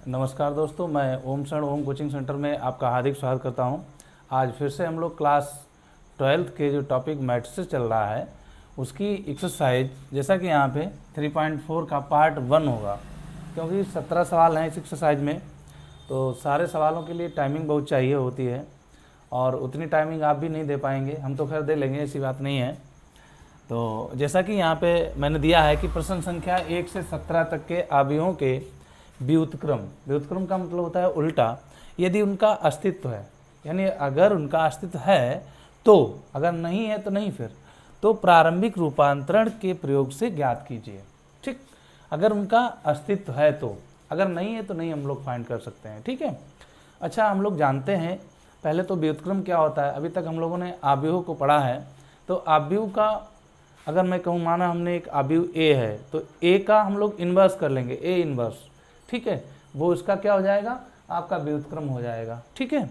नमस्कार दोस्तों, मैं ओम शरण ओम कोचिंग सेंटर में आपका हार्दिक स्वागत करता हूं। आज फिर से हम लोग क्लास 12th के जो टॉपिक मैट्रिसेस चल रहा है उसकी एक्सरसाइज, जैसा कि यहाँ पे 3.4 का पार्ट 1 होगा, क्योंकि 17 सवाल हैं इस एक्सरसाइज में, तो सारे सवालों के लिए टाइमिंग बहुत चाहिए होती है और उतनी टाइमिंग आप भी नहीं दे पाएंगे, हम तो खैर दे लेंगे, ऐसी बात नहीं है। तो जैसा कि यहाँ पे मैंने दिया है कि प्रश्न संख्या 1 से 17 तक के अवयवों के व्युत्क्रम का मतलब होता है उल्टा, यदि उनका अस्तित्व है, यानी अगर उनका अस्तित्व है तो, अगर नहीं है तो नहीं, फिर तो प्रारंभिक रूपांतरण के प्रयोग से ज्ञात कीजिए। ठीक, अगर उनका अस्तित्व है तो, अगर नहीं है तो नहीं, हम लोग फाइंड कर सकते हैं। ठीक है, अच्छा, हम लोग जानते हैं पहले तो व्युत्क्रम क्या होता है। अभी तक हम लोगों ने अवयव को पढ़ा है, तो अवयव का अगर मैं कहूँ, माना हमने एक अवयव ए है तो ए का हम लोग इन्वर्स कर लेंगे, ए इन्वर्स। ठीक है, वो इसका क्या हो जाएगा, आपका व्युत्क्रम हो जाएगा। ठीक है,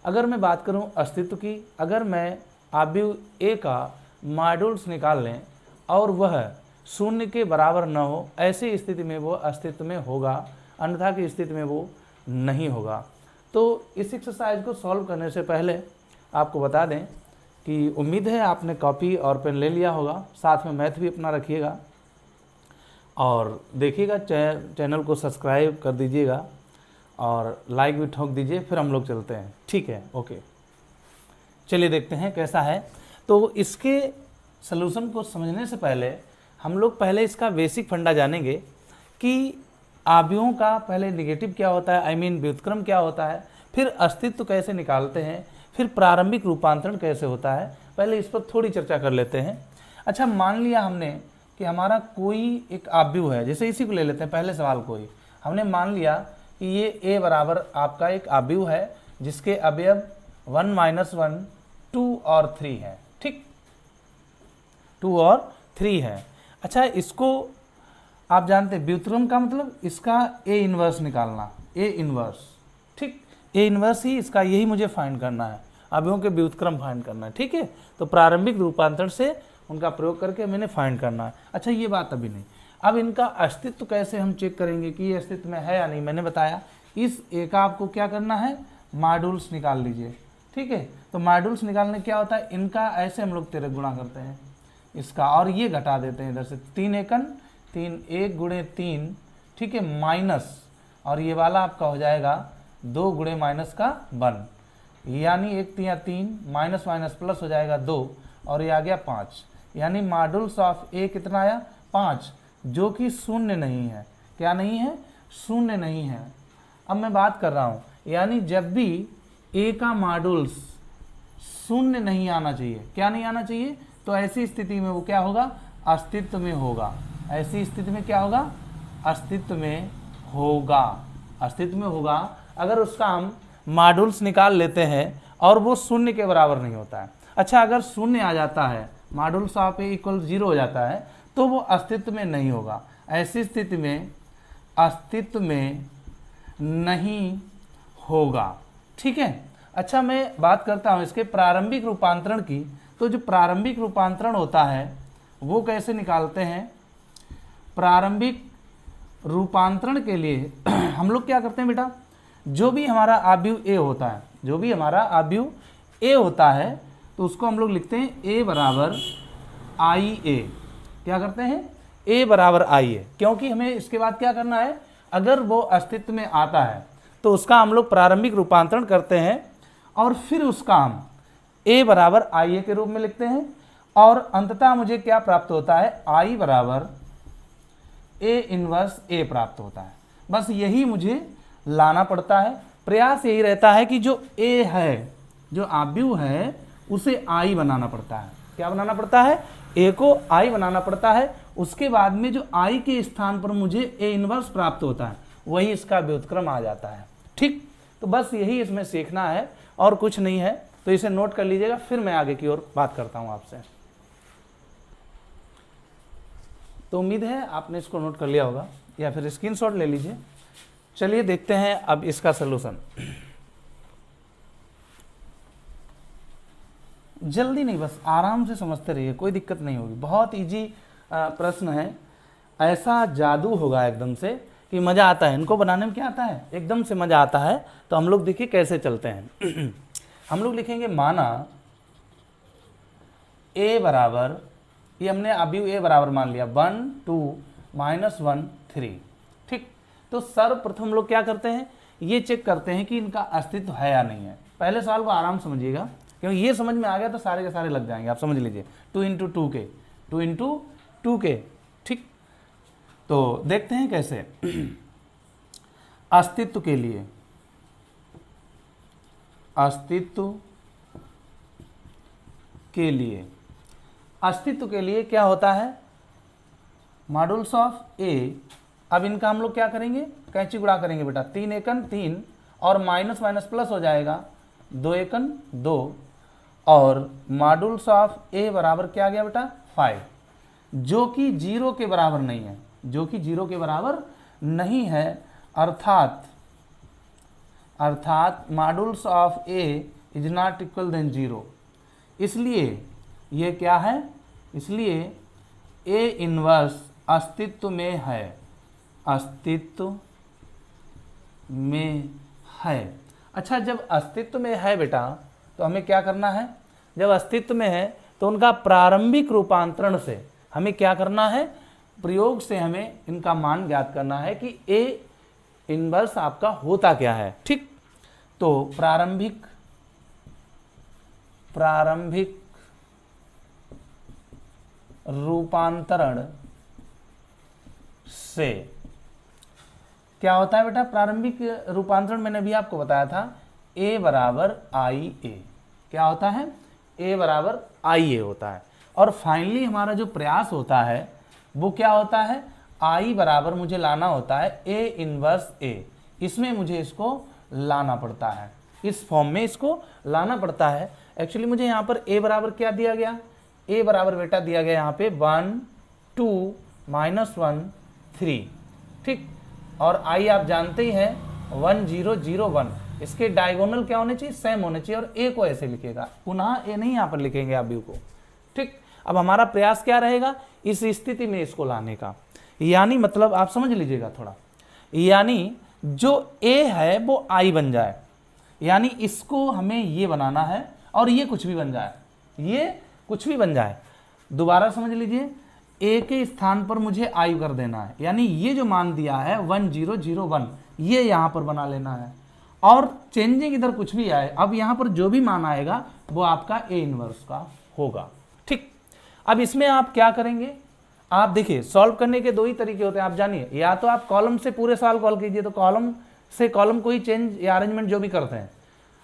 अगर मैं बात करूं अस्तित्व की, अगर मैं अवयव ए का मॉड्यूल्स निकाल लें और वह शून्य के बराबर न हो, ऐसी स्थिति में वो अस्तित्व में होगा, अन्यथा की स्थिति में वो नहीं होगा। तो इस एक्सरसाइज को सॉल्व करने से पहले आपको बता दें कि उम्मीद है आपने कॉपी और पेन ले लिया होगा, साथ में मैथ भी अपना रखिएगा और देखिएगा, चैनल को सब्सक्राइब कर दीजिएगा और लाइक भी ठोक दीजिए, फिर हम लोग चलते हैं। ठीक है, ओके, चलिए देखते हैं कैसा है। तो इसके सलूशन को समझने से पहले हम लोग पहले इसका बेसिक फंडा जानेंगे कि अवयवों का पहले निगेटिव क्या होता है, व्युत्क्रम क्या होता है, फिर अस्तित्व कैसे निकालते हैं, फिर प्रारंभिक रूपांतरण कैसे होता है। पहले इस पर थोड़ी चर्चा कर लेते हैं। अच्छा, मान लिया हमने कि हमारा कोई एक अवयव है, जैसे इसी को ले लेते हैं, पहले सवाल को ही हमने मान लिया कि ये a बराबर आपका एक अवयव है जिसके अवयव 1 - 1 2 और 3 है। ठीक, 2 और 3 है। अच्छा, इसको आप जानते हैं व्युत्क्रम का मतलब इसका a इन्वर्स निकालना, a इन्वर्स। ठीक, a इन्वर्स ही इसका, यही मुझे फाइंड करना है, अवयवों के व्युत्क्रम फाइंड करना है। ठीक है, तो प्रारंभिक रूपांतरण से उनका प्रयोग करके मैंने फाइंड करना है। अच्छा, ये बात अभी नहीं, अब इनका अस्तित्व कैसे हम चेक करेंगे कि ये अस्तित्व में है या नहीं। मैंने बताया इस ए का आपको क्या करना है, मॉड्यूल्स निकाल लीजिए। ठीक है, तो मॉड्यूल्स निकालने क्या होता है, इनका ऐसे हम लोग 13 गुणा करते हैं इसका, और ये घटा देते हैं इधर से, 3 एकन 3, 1 गुणे 3, ठीक है, माइनस, और ये वाला आपका हो जाएगा 2 गुणे माइनस का 1, यानी 1 3 3, माइनस माइनस प्लस हो जाएगा 2, और ये आ गया 5, यानी मॉड्यूल्स ऑफ ए कितना आया, 5, जो कि शून्य नहीं है। क्या नहीं है, शून्य नहीं है। अब मैं बात कर रहा हूँ, यानी जब भी ए का मॉड्यूल्स शून्य नहीं आना चाहिए, क्या नहीं आना चाहिए, तो ऐसी स्थिति में वो क्या होगा, अस्तित्व में होगा। ऐसी स्थिति में क्या होगा, अस्तित्व में होगा, अस्तित्व में होगा। अगर उसका हम मॉड्यूल्स निकाल लेते हैं और वो शून्य के बराबर नहीं होता है। अच्छा, अगर शून्य आ जाता है, मॉड्यूल्स ऑफ ए इक्वल 0 हो जाता है, तो वो अस्तित्व में नहीं होगा। ऐसी स्थिति में अस्तित्व में नहीं होगा। ठीक है, अच्छा, मैं बात करता हूँ इसके प्रारंभिक रूपांतरण की। तो जो प्रारंभिक रूपांतरण होता है वो कैसे निकालते हैं, प्रारंभिक रूपांतरण के लिए हम लोग क्या करते हैं बेटा, जो भी हमारा अवयव ए होता है, जो भी हमारा अवयव ए होता है, तो उसको हम लोग लिखते हैं a बराबर आई ए। क्या करते हैं, a बराबर आई ए, क्योंकि हमें इसके बाद क्या करना है, अगर वो अस्तित्व में आता है तो उसका हम लोग प्रारंभिक रूपांतरण करते हैं और फिर उसका हम a बराबर आई ए के रूप में लिखते हैं, और अंततः मुझे क्या प्राप्त होता है, i बराबर a इन्वर्स a प्राप्त होता है। बस यही मुझे लाना पड़ता है। प्रयास यही रहता है कि जो a है, जो अवयव है, उसे आई बनाना पड़ता है। क्या बनाना पड़ता है, ए को आई बनाना पड़ता है। उसके बाद में जो आई के स्थान पर मुझे ए इनवर्स प्राप्त होता है, वही इसका व्युत्क्रम आ जाता है। ठीक, तो बस यही इसमें सीखना है और कुछ नहीं है, तो इसे नोट कर लीजिएगा, फिर मैं आगे की ओर बात करता हूं आपसे। तो उम्मीद है आपने इसको नोट कर लिया होगा या फिर स्क्रीनशॉट ले लीजिए। चलिए देखते हैं अब इसका सलूशन। जल्दी नहीं, बस आराम से समझते रहिए, कोई दिक्कत नहीं होगी, बहुत इजी प्रश्न है। ऐसा जादू होगा एकदम से कि मज़ा आता है, इनको बनाने में क्या आता है, एकदम से मज़ा आता है। तो हम लोग देखिए कैसे चलते हैं। हम लोग लिखेंगे माना a बराबर, ये हमने अभी a बराबर मान लिया 1 2 -1 3, ठीक। तो सर्वप्रथम हम लोग क्या करते हैं, ये चेक करते हैं कि इनका अस्तित्व है या नहीं है। पहले सवाल को आराम समझिएगा, क्योंकि ये समझ में आ गया तो सारे के सारे लग जाएंगे। आप समझ लीजिए 2 × 2 के 2 × 2 के, ठीक। तो देखते हैं कैसे। अस्तित्व के लिए, अस्तित्व के लिए, अस्तित्व के लिए क्या होता है, मॉडुलस ऑफ ए। अब इनका हम लोग क्या करेंगे, कैंची गुणा करेंगे बेटा, 3 एकन 3 और माइनस माइनस प्लस हो जाएगा 2 एकन 2, और मॉडुलस ऑफ ए बराबर क्या आ गया बेटा 5, जो कि 0 के बराबर नहीं है, जो कि 0 के बराबर नहीं है, अर्थात modulus of A is not equal than 0। इसलिए ये क्या है, इसलिए ए इनवर्स अस्तित्व में है, अस्तित्व में है। अच्छा, जब अस्तित्व में है बेटा तो हमें क्या करना है, जब अस्तित्व में है तो उनका प्रारंभिक रूपांतरण से हमें क्या करना है, प्रयोग से हमें इनका मान ज्ञात करना है कि ए इनवर्स आपका होता क्या है, ठीक। तो प्रारंभिक रूपांतरण से क्या होता है बेटा, प्रारंभिक रूपांतरण मैंने भी आपको बताया था, a बराबर आई ए, क्या होता है, a बराबर आई ए होता है। और फाइनली हमारा जो प्रयास होता है वो क्या होता है, i बराबर मुझे लाना होता है a इनवर्स a, इसमें मुझे इसको लाना पड़ता है, इस फॉर्म में इसको लाना पड़ता है। एक्चुअली मुझे यहाँ पर a बराबर क्या दिया गया, a बराबर बेटा दिया गया यहाँ पे 1 2 -1 3, ठीक। और i आप जानते ही हैं 1 0 0 1, इसके डायगोनल क्या होने चाहिए, सेम होने चाहिए, और a को ऐसे लिखेगा, पुनः a नहीं यहाँ पर लिखेंगे आप b को, ठीक। अब हमारा प्रयास क्या रहेगा, इस स्थिति में इसको लाने का, यानी मतलब आप समझ लीजिएगा थोड़ा, यानी जो a है वो i बन जाए, यानी इसको हमें ये बनाना है और ये कुछ भी बन जाए, ये कुछ भी बन जाए। दोबारा समझ लीजिए, a के स्थान पर मुझे i कर देना है, यानी ये जो मान दिया है 1 0 0 1, ये यहाँ पर बना लेना है, और चेंजिंग इधर कुछ भी आए, अब यहाँ पर जो भी मान आएगा वो आपका a इनवर्स का होगा, ठीक। अब इसमें आप क्या करेंगे, आप देखिए सॉल्व करने के दो ही तरीके होते हैं, आप जानिए, या तो आप कॉलम से पूरे सवाल कॉल कीजिए, तो कॉलम से कॉलम को ही चेंज या अरेंजमेंट जो भी करते हैं।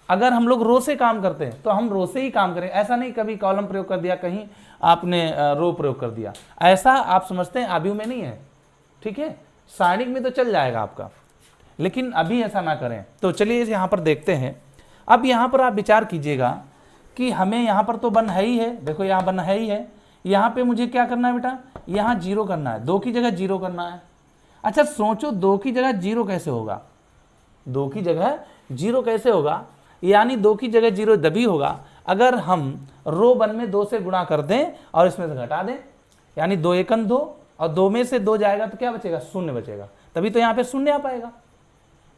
अगर हम लोग रो से काम करते हैं तो हम रो से ही काम करें, ऐसा नहीं कभी कॉलम प्रयोग कर दिया, कहीं आपने रो प्रयोग कर दिया, ऐसा आप समझते हैं अभी में नहीं है, ठीक है। सारणिक में तो चल जाएगा आपका, लेकिन अभी ऐसा ना करें। तो चलिए यहाँ पर देखते हैं। अब यहाँ पर आप विचार कीजिएगा कि हमें यहाँ पर तो 1 है ही है, देखो यहाँ 1 है ही है, यहाँ पे मुझे क्या करना है बेटा, यहाँ 0 करना है, 2 की जगह 0 करना है। अच्छा सोचो 2 की जगह 0 कैसे होगा, 2 की जगह 0 कैसे होगा, यानी 2 की जगह 0 तभी होगा अगर हम रो 1 में 2 से गुणा कर दें और इसमें से घटा दें, यानी 2 एकन 2 और 2 में से 2 जाएगा तो क्या बचेगा, 0 बचेगा, तभी तो यहाँ पे 0 आ पाएगा,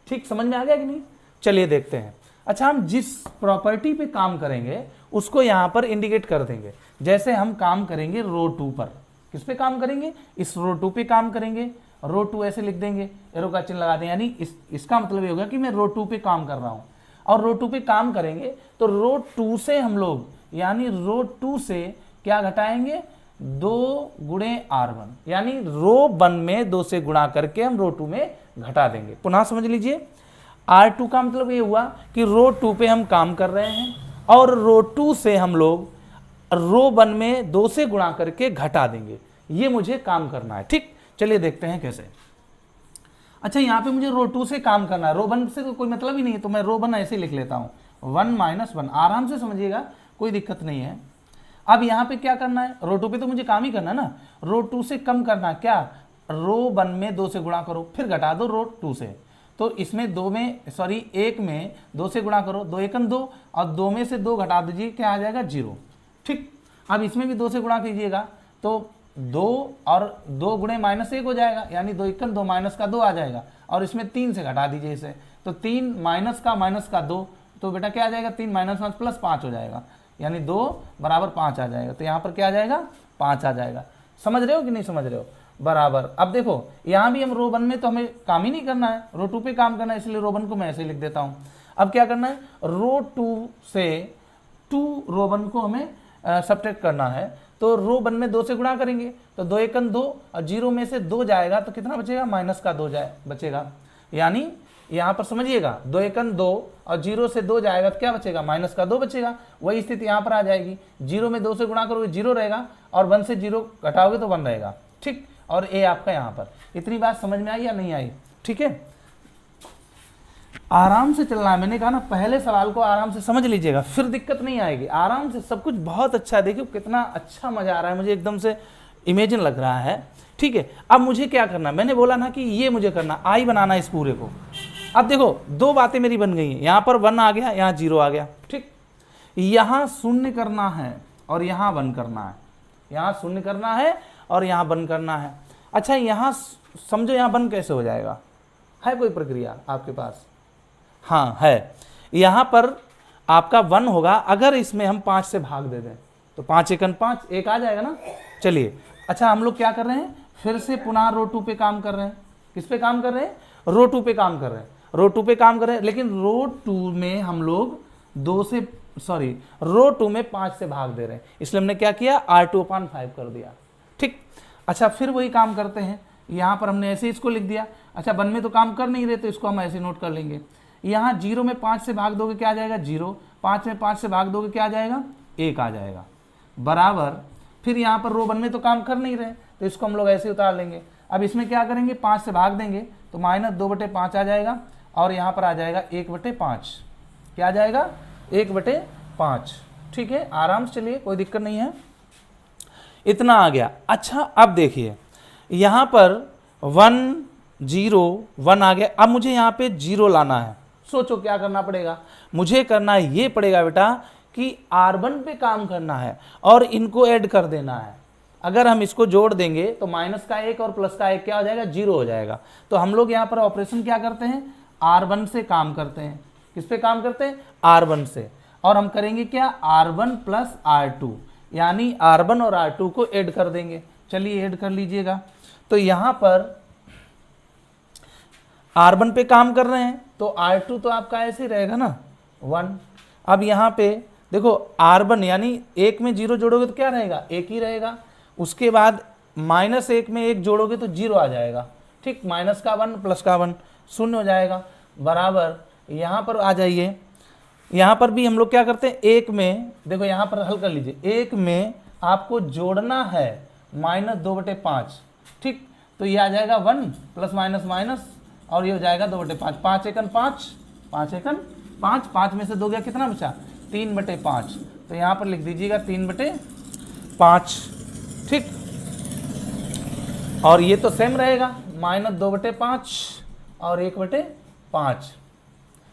ठीक। समझ में आ गया कि नहीं, चलिए देखते हैं। अच्छा, हम जिस प्रॉपर्टी पे काम करेंगे उसको यहाँ पर इंडिकेट कर देंगे, जैसे हम काम करेंगे रो 2 पर, किस पे काम करेंगे, इस रो 2 पे काम करेंगे, रो 2 ऐसे लिख देंगे, एरो का चिन्ह लगा दें, यानी इसका मतलब ये होगा कि मैं रो 2 पे काम कर रहा हूँ, और रो 2 पे काम करेंगे तो रो 2 से हम लोग, यानी रो 2 से क्या घटाएंगे, 2 गुणे R1, यानी रो 1 में 2 से गुणा करके हम रो 2 में घटा देंगे। पुनः समझ लीजिए, R2 का मतलब ये हुआ कि रो 2 पे हम काम कर रहे हैं और रो 2 से हम लोग रो 1 में 2 से गुणा करके घटा देंगे, ये मुझे काम करना है, ठीक। चलिए देखते हैं कैसे। अच्छा, यहाँ पे मुझे रो 2 से काम करना है, रो 1 से तो कोई मतलब ही नहीं है, तो मैं रो 1 ऐसे लिख लेता हूँ, 1 -1, आराम से समझिएगा, कोई दिक्कत नहीं है। अब यहाँ पे क्या करना है, रो 2 पे तो मुझे काम ही करना है ना, रो 2 से कम करना, क्या, रो 1 में 2 से गुणा करो, फिर घटा दो रो 2 से, तो इसमें 1 में 2 से गुणा करो, 2 एकन 2 और 2 में से 2 घटा दीजिए, क्या आ जाएगा 0, ठीक। अब इसमें भी 2 से गुणा कीजिएगा तो 2 और 2 गुणे -1 हो जाएगा, यानी 2 एकन 2 माइनस का 2 आ जाएगा, और इसमें 3 से घटा दीजिए इसे, तो 3 माइनस का 2, तो बेटा क्या आ जाएगा, 3 - 5 + 5 हो जाएगा, यानी 2 = 5 आ जाएगा। तो यहाँ पर क्या आ जाएगा, 5 आ जाएगा। समझ रहे हो कि नहीं समझ रहे हो, बराबर। अब देखो यहाँ भी हम रो 1 में तो हमें काम ही नहीं करना है, रो 2 पे काम करना है, इसलिए रो 1 को मैं ऐसे लिख देता हूँ। अब क्या करना है, रो 2 से 2 रो 1 को हमें सब्ट्रैक्ट करना है, तो रो 1 में 2 से गुणा करेंगे, तो 2 एकन 2 और 0 में से 2 जाएगा तो कितना बचेगा, -2 बचेगा, यानी यहाँ पर समझिएगा 2 एकन 2 और 0 से 2 जाएगा तो क्या बचेगा, -2 बचेगा। वही स्थिति यहाँ पर आ जाएगी, 0 में 2 से गुणा करोगे 0 रहेगा, और 1 से 0 घटाओगे तो 1 रहेगा, ठीक। और ए आपका यहाँ पर, इतनी बात समझ में आई या नहीं आई, ठीक है। आराम से चलना है, मैंने कहा ना पहले सवाल को आराम से समझ लीजिएगा, फिर दिक्कत नहीं आएगी, आराम से सब कुछ बहुत अच्छा है। देखिए कितना अच्छा मजा आ रहा है, मुझे एकदम से इमेजिन लग रहा है, ठीक है। अब मुझे क्या करना, मैंने बोला ना कि ये मुझे करना, आई बनाना इस पूरे को। अब देखो 2 बातें मेरी बन गई हैं, यहाँ पर 1 आ गया, यहाँ 0 आ गया, ठीक। यहाँ 0 करना है और यहाँ 1 करना है, यहाँ 0 करना है और यहाँ 1 करना है। अच्छा यहाँ समझो यहाँ 1 कैसे हो जाएगा, है कोई प्रक्रिया आपके पास? हाँ है, यहाँ पर आपका 1 होगा, अगर इसमें हम 5 से भाग दे दें तो 5 एकन 5, 1 आ जाएगा ना। चलिए अच्छा हम लोग क्या कर रहे हैं, फिर से पुनः रो 2 पे काम कर रहे हैं। किस पे काम कर रहे हैं, रो 2 पे काम कर रहे हैं, रो 2 पे काम कर रहे हैं, लेकिन रो 2 में हम लोग रो 2 में 5 से भाग दे रहे हैं, इसलिए हमने क्या किया, R2/5 कर दिया, ठीक। अच्छा फिर वही काम करते हैं, यहाँ पर हमने ऐसे इसको लिख दिया। अच्छा 1 में तो काम कर नहीं रहे तो इसको हम ऐसे नोट कर लेंगे। यहाँ 0 में 5 से भाग दोगे क्या आ जाएगा, 0, 5 में 5 से भाग दोगे क्या आ जाएगा, 1 आ जाएगा, बराबर। फिर यहाँ पर रो 1 में तो काम कर नहीं रहे तो इसको हम लोग ऐसे उतार लेंगे। अब इसमें क्या करेंगे, 5 से भाग देंगे तो -2/5 आ जाएगा, और यहाँ पर आ जाएगा 1/5, क्या आ जाएगा, 1/5, ठीक है। आराम से चलिए, कोई दिक्कत नहीं है, इतना आ गया। अच्छा अब देखिए यहाँ पर 1 0 1 आ गया, अब मुझे यहाँ पे 0 लाना है। सोचो क्या करना पड़ेगा, मुझे करना ये पड़ेगा बेटा कि R1 पे काम करना है और इनको ऐड कर देना है। अगर हम इसको जोड़ देंगे तो -1 और +1 क्या हो जाएगा, 0 हो जाएगा। तो हम लोग यहाँ पर ऑपरेशन क्या करते हैं, R1 से काम करते हैं। किस पे काम करते हैं, R1 से, और हम करेंगे क्या, R1 + R2, यानी R1 और R2 को ऐड कर देंगे। चलिए ऐड कर लीजिएगा। तो यहाँ पर R1 पे काम कर रहे हैं तो R2 तो आपका ऐसे ही रहेगा ना, 1। अब यहाँ पे देखो R1 यानी 1 में 0 जोड़ोगे तो क्या रहेगा, 1 ही रहेगा। उसके बाद -1 में 1 जोड़ोगे तो 0 आ जाएगा, ठीक। -1 +1 0 हो जाएगा, बराबर। यहाँ पर आ जाइए, यहाँ पर भी हम लोग क्या करते हैं, 1 में देखो यहाँ पर हल कर लीजिए, 1 में आपको जोड़ना है -2/5, ठीक। तो ये आ जाएगा 1 ± और ये हो जाएगा 2/5, 5 एकन 5, 5 एकन 5, 5 में से 2 गया, कितना बचा, 3/5। तो यहाँ पर लिख दीजिएगा 3/5, ठीक। और ये तो सेम रहेगा, -2/5 और 1/5,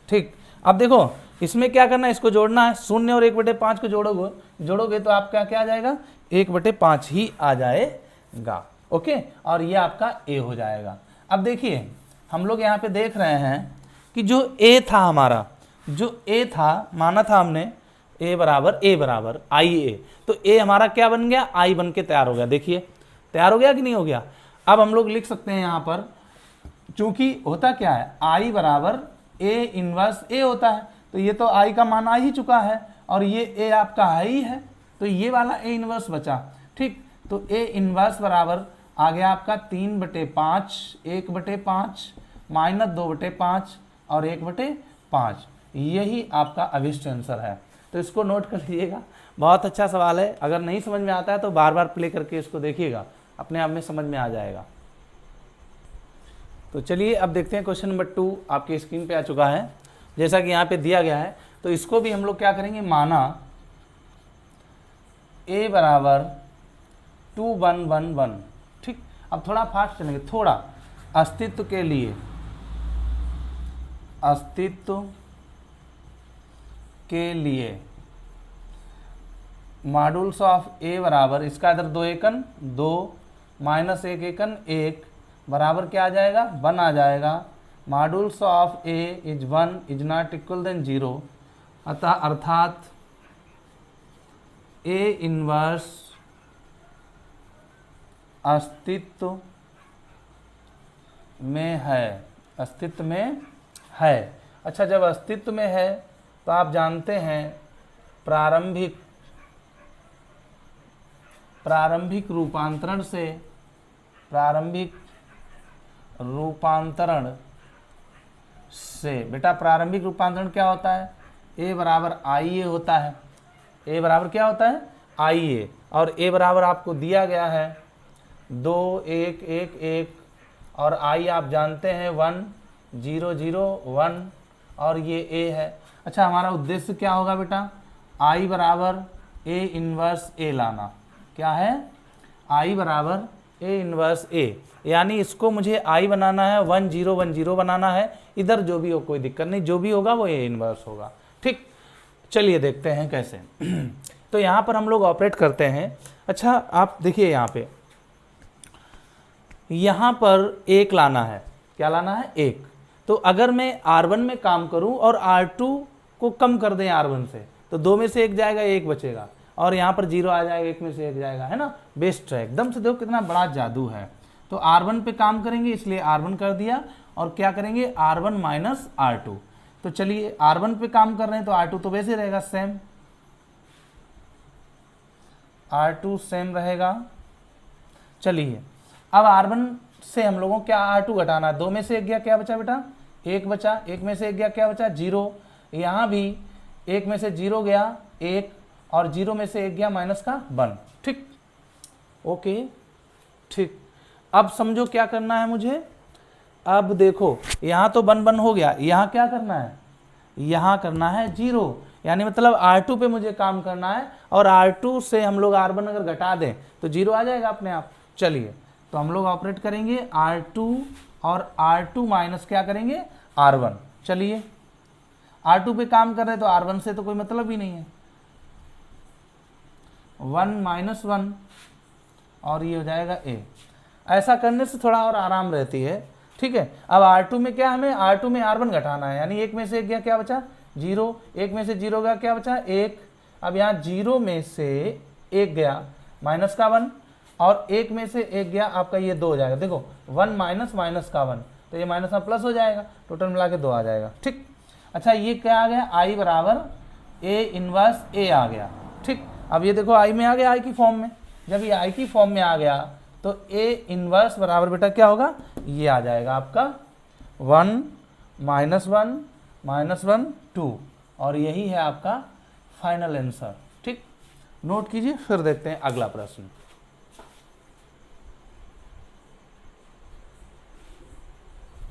ठीक। अब देखो इसमें क्या करना है, इसको जोड़ना है, 0 और 1/5 को जोड़ोगे तो आपका क्या आ जाएगा, 1/5 ही आ जाएगा, ओके। और ये आपका ए हो जाएगा। अब देखिए हम लोग यहाँ पे देख रहे हैं कि जो ए था हमारा, जो ए था, माना था हमने ए बराबर आई ए, तो ए हमारा क्या बन गया, आई बन के तैयार हो गया। देखिए तैयार हो गया कि नहीं हो गया। अब हम लोग लिख सकते हैं यहाँ पर, चूंकि होता क्या है, आई बराबर ए इनवर्स ए होता है, तो ये तो आई का मान आ ही चुका है और ये ए आपका है ही है, तो ये वाला ए इनवर्स बचा, ठीक। तो ए इनवर्स बराबर आ गया आपका 3/5, 1/5 -2/5 और 1/5, यही आपका अभिष्ट आंसर है। तो इसको नोट कर लीजिएगा, बहुत अच्छा सवाल है। अगर नहीं समझ में आता है तो बार बार प्ले करके इसको देखिएगा, अपने आप में समझ में आ जाएगा। तो चलिए अब देखते हैं क्वेश्चन नंबर 2 आपकी स्क्रीन पे आ चुका है, जैसा कि यहाँ पे दिया गया है। तो इसको भी हम लोग क्या करेंगे, माना a बराबर 2 1 1 1, ठीक। अब थोड़ा फास्ट चलेंगे, थोड़ा अस्तित्व के लिए, मॉडुलस ऑफ ए बराबर, इसका इधर 2 एकन 2 माइनस 1 एकन 1 बराबर क्या आ जाएगा 1 आ जाएगा। Modulus of A is 1 is not equal than 0, अतः अर्थात ए इनवर्स अस्तित्व में है, अस्तित्व में है। अच्छा, जब अस्तित्व में है तो आप जानते हैं प्रारंभिक रूपांतरण से बेटा प्रारंभिक रूपांतरण क्या होता है, a बराबर आई ए होता है। a बराबर क्या होता है आई ए, और a बराबर आपको दिया गया है 2 1 1 1 और i आप जानते हैं 1 0 0 1 और ये a है। अच्छा, हमारा उद्देश्य क्या होगा बेटा, i बराबर a इनवर्स a लाना। क्या है i बराबर a इनवर्स a, यानी इसको मुझे i बनाना है 1 0 1 0 बनाना है। इधर जो भी हो कोई दिक्कत नहीं, जो भी होगा वो a इनवर्स होगा। ठीक, चलिए देखते हैं कैसे। तो यहाँ पर हम लोग ऑपरेट करते हैं। अच्छा, आप देखिए यहाँ पर 1 लाना है। क्या लाना है 1। तो अगर मैं R1 में काम करूं और R2 को कम कर दें R1 से, तो 2 में से 1 जाएगा 1 बचेगा, और यहाँ पर 0 आ जाएगा 1 में से 1 जाएगा, है ना। बेस्ट है एकदम से, देखो कितना बड़ा जादू है। तो R1 पे काम करेंगे इसलिए R1 कर दिया, और क्या करेंगे R1 माइनस R2। तो चलिए R1 पे काम कर रहे हैं तो R2 तो वैसे रहेगा सेम, R2 सेम रहेगा। चलिए अब R1 से हम लोगों को क्या R2 घटाना है, 2 में से 1 गया क्या बचा बेटा 1 बचा, 1 में से 1 गया क्या बचा 0, यहाँ भी 1 में से 0 गया 1 और 0 में से 1 गया माइनस का 1। ठीक, ओके ठीक। अब समझो क्या करना है मुझे। अब देखो यहाँ तो 1 1 हो गया, यहाँ क्या करना है, यहाँ करना है 0, यानी मतलब R2 पे मुझे काम करना है, और R2 से हम लोग R1 अगर घटा दें तो 0 आ जाएगा अपने आप। चलिए तो हम लोग ऑपरेट करेंगे R2 और R2 माइनस क्या करेंगे R1। चलिए R2 पे काम कर रहे हैं तो R1 से तो कोई मतलब ही नहीं है, 1 माइनस 1 और ये हो जाएगा a। ऐसा करने से थोड़ा और आराम रहती है। ठीक है, अब R2 में क्या, हमें R2 में R1 घटाना है, यानी 1 में से 1 गया क्या बचा 0, 1 में से 0 गया क्या बचा 1। अब यहाँ 0 में से 1 गया माइनस का 1, और 1 में से 1 गया आपका ये 2 हो जाएगा। देखो 1 माइनस माइनस का 1, तो ये माइनस में प्लस हो जाएगा, टोटल मिला के 2 आ जाएगा। ठीक, अच्छा ये क्या आ गया i बराबर a इनवर्स a आ गया। ठीक, अब ये देखो i में आ गया, i की फॉर्म में। जब ये i की फॉर्म में आ गया तो a इनवर्स बराबर बेटा क्या होगा, ये आ जाएगा आपका 1 माइनस 1 माइनस 1 2, और यही है आपका फाइनल आंसर। ठीक, नोट कीजिए, फिर देखते हैं अगला प्रश्न।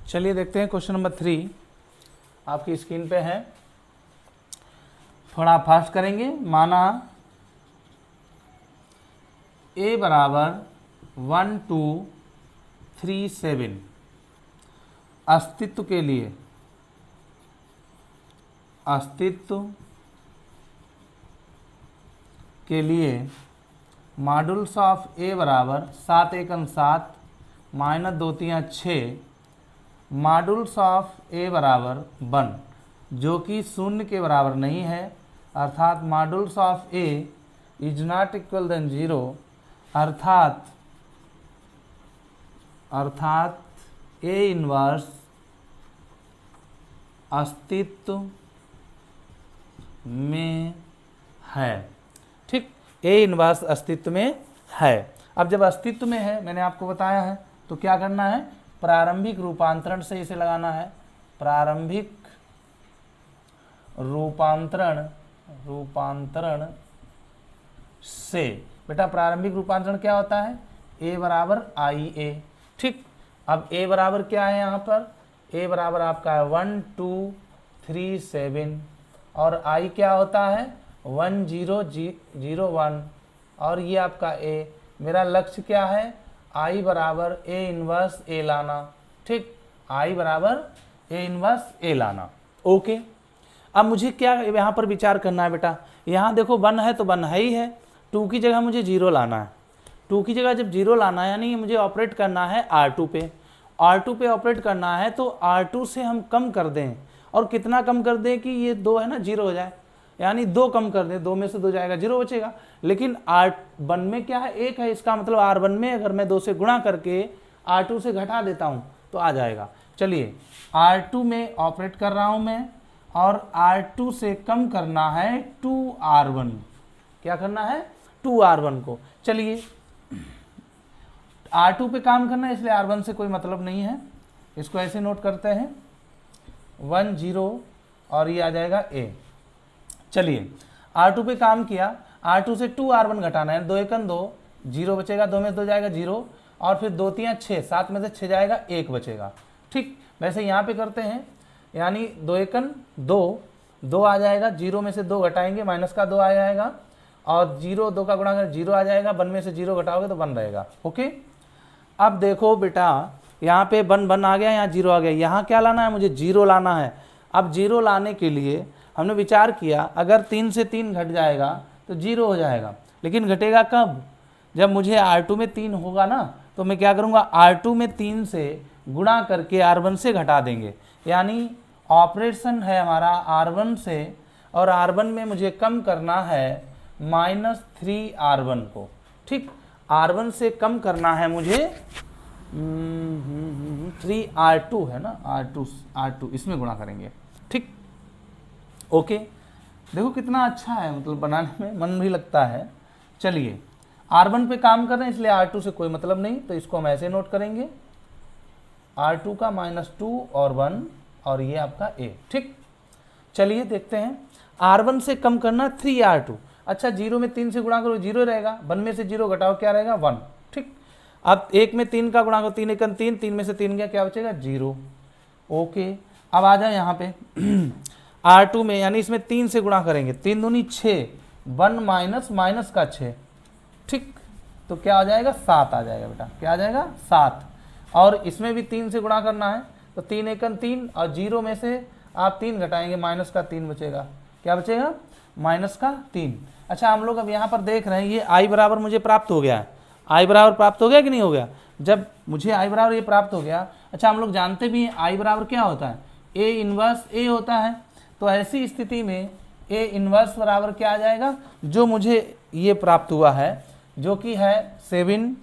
चलिए देखते हैं क्वेश्चन नंबर 3 आपकी स्क्रीन पे है, थोड़ा फास्ट करेंगे। माना a बराबर 1 2 3 7 अस्तित्व के लिए मॉडुलस ऑफ a बराबर 7 एकम 7 माइनस 2 3 6 मॉडुलस ऑफ a बराबर 1, जो कि 0 के बराबर नहीं है, अर्थात modulus of a is not equal than 0, अर्थात a इनवर्स अस्तित्व में है। ठीक, a इनवर्स अस्तित्व में है। अब जब अस्तित्व में है, मैंने आपको बताया है, तो क्या करना है, प्रारंभिक रूपांतरण से इसे लगाना है। प्रारंभिक रूपांतरण से बेटा प्रारंभिक रूपांतरण क्या होता है, a बराबर आई ए। ठीक, अब a बराबर क्या है, यहाँ पर a बराबर आपका है 1 2 3 7, और i क्या होता है 1 0 0 1, और ये आपका a। मेरा लक्ष्य क्या है, i बराबर a इनवर्स a लाना। ठीक, i बराबर a इनवर्स a लाना। ओके, अब मुझे क्या यहाँ पर विचार करना है बेटा, यहाँ देखो 1 है तो 1 है ही है, 2 की जगह मुझे 0 लाना है। 2 की जगह जब 0 लाना है यानी मुझे ऑपरेट करना है R2 पे। R2 पे ऑपरेट करना है तो R2 से हम कम कर दें, और कितना कम कर दें कि ये 2 है ना 0 हो जाए, यानी 2 कम कर दें, 2 में से 2 जाएगा 0 बचेगा। लेकिन R1 में क्या है 1 है, इसका मतलब R1 में अगर मैं 2 से गुणा करके R2 से घटा देता हूँ तो आ जाएगा। चलिए R2 में ऑपरेट कर रहा हूँ मैं, और R2 से कम करना है 2R1। क्या करना है 2R1 को। चलिए R2 पे काम करना है इसलिए R1 से कोई मतलब नहीं है, इसको ऐसे नोट करते हैं 1 0 और ये आ जाएगा A। चलिए R2 पे काम किया, R2 से 2R1 घटाना है, 2 1 2 0 बचेगा, 2 में से 2 जाएगा 0, और फिर 2 3 6 7 में से 6 जाएगा 1 बचेगा। ठीक वैसे यहाँ पे करते हैं, यानी 2 1 2 आ जाएगा, 0 में से 2 घटाएंगे माइनस का 2 आ जाएगा, और 0 2 का गुणा कर 0 आ जाएगा, 1 में से 0 घटाओगे तो 1 रहेगा। ओके अब देखो बेटा यहाँ पे 1 आ गया, यहाँ 0 आ गया, यहाँ क्या लाना है मुझे 0 लाना है। अब 0 लाने के लिए हमने विचार किया अगर 3 से 3 घट जाएगा तो 0 हो जाएगा, लेकिन घटेगा कब, जब मुझे R2 में 3 होगा ना, तो मैं क्या करूँगा R2 में 3 से गुणा करके R1 से घटा देंगे, यानी ऑपरेशन है हमारा R1 से, और R1 में मुझे कम करना है -3R1 को। ठीक R1 से कम करना है मुझे 3R2 है ना, R2 इसमें गुणा करेंगे। ठीक ओके देखो कितना अच्छा है, मतलब बनाने में मन भी लगता है। चलिए R1 पे काम कर रहे हैं इसलिए R2 से कोई मतलब नहीं, तो इसको हम ऐसे नोट करेंगे R2 का -2 और 1, और ये आपका A। ठीक चलिए देखते हैं, R1 से कम करना 3R2। अच्छा 0 में 3 से गुणा करो 0 रहेगा, 1 में से 0 घटाओ क्या रहेगा 1। ठीक अब 1 में 3 का गुणा करो 3 1 3, 3 में से 3 गया क्या बचेगा 0। ओके अब आ जाए यहाँ पे R2 में, यानी इसमें 3 से गुणा करेंगे, 3 दूनी 6, 1 माइनस का 6। ठीक तो क्या आ जाएगा 7 आ जाएगा बेटा, क्या आ जाएगा 7, और इसमें भी 3 से गुणा करना है तो 3 1 3, और 0 में से आप 3 घटाएंगे माइनस का 3 बचेगा, क्या बचेगा -3। अच्छा हम लोग अब यहाँ पर देख रहे हैं ये I बराबर मुझे प्राप्त हो गया है, I बराबर प्राप्त हो गया कि नहीं हो गया, जब मुझे I बराबर ये प्राप्त हो गया। अच्छा हम लोग जानते भी हैं I बराबर क्या होता है, A इन्वर्स A होता है, तो ऐसी स्थिति में A इन्वर्स बराबर क्या आ जाएगा, जो मुझे ये प्राप्त हुआ है जो कि है 7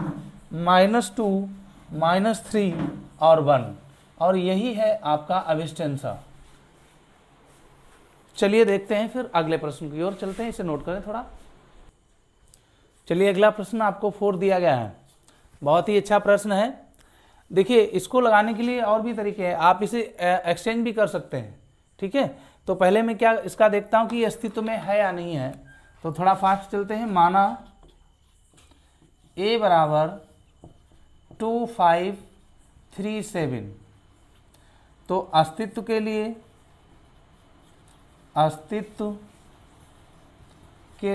-2 -3 और 1, और यही है आपका अविष्टेंसा। चलिए देखते हैं फिर अगले प्रश्न की ओर चलते हैं, इसे नोट करें थोड़ा। चलिए अगला प्रश्न आपको 4 दिया गया है, बहुत ही अच्छा प्रश्न है। देखिए इसको लगाने के लिए और भी तरीके हैं, आप इसे एक्सचेंज भी कर सकते हैं। ठीक है तो पहले मैं क्या इसका देखता हूं कि ये अस्तित्व में है या नहीं है, तो थोड़ा फास्ट चलते हैं। माना A बराबर 2 5 3 7, तो अस्तित्व के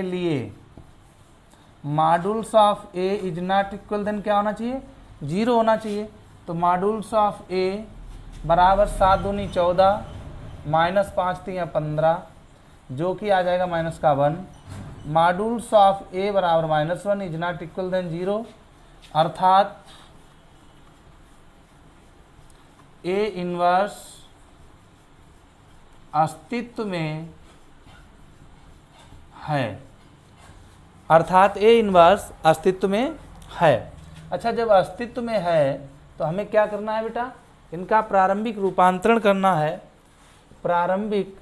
लिए modulus of A is not equal than क्या होना चाहिए 0 होना चाहिए। तो मॉड्यूल्स ऑफ A बराबर 7 दूनी 14 -5 3 15, जो कि आ जाएगा माइनस का 1। मॉड्यूल्स ऑफ A बराबर -1 इज नॉट इक्वल देन 0, अर्थात A इनवर्स अस्तित्व में है, अर्थात A इनवर्स अस्तित्व में है। अच्छा जब अस्तित्व में है तो हमें क्या करना है बेटा, इनका प्रारंभिक रूपांतरण करना है। प्रारंभिक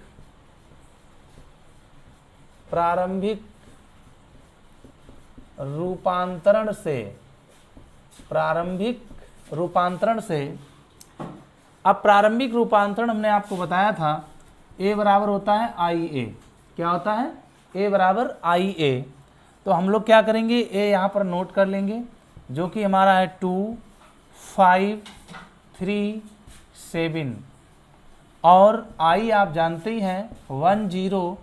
रूपांतरण से अब प्रारंभिक रूपांतरण हमने आपको बताया था A बराबर होता है IA। क्या होता है A बराबर IA। तो हम लोग क्या करेंगे A यहाँ पर नोट कर लेंगे, जो कि हमारा है 2 5 3 7, और I आप जानते ही हैं 1 0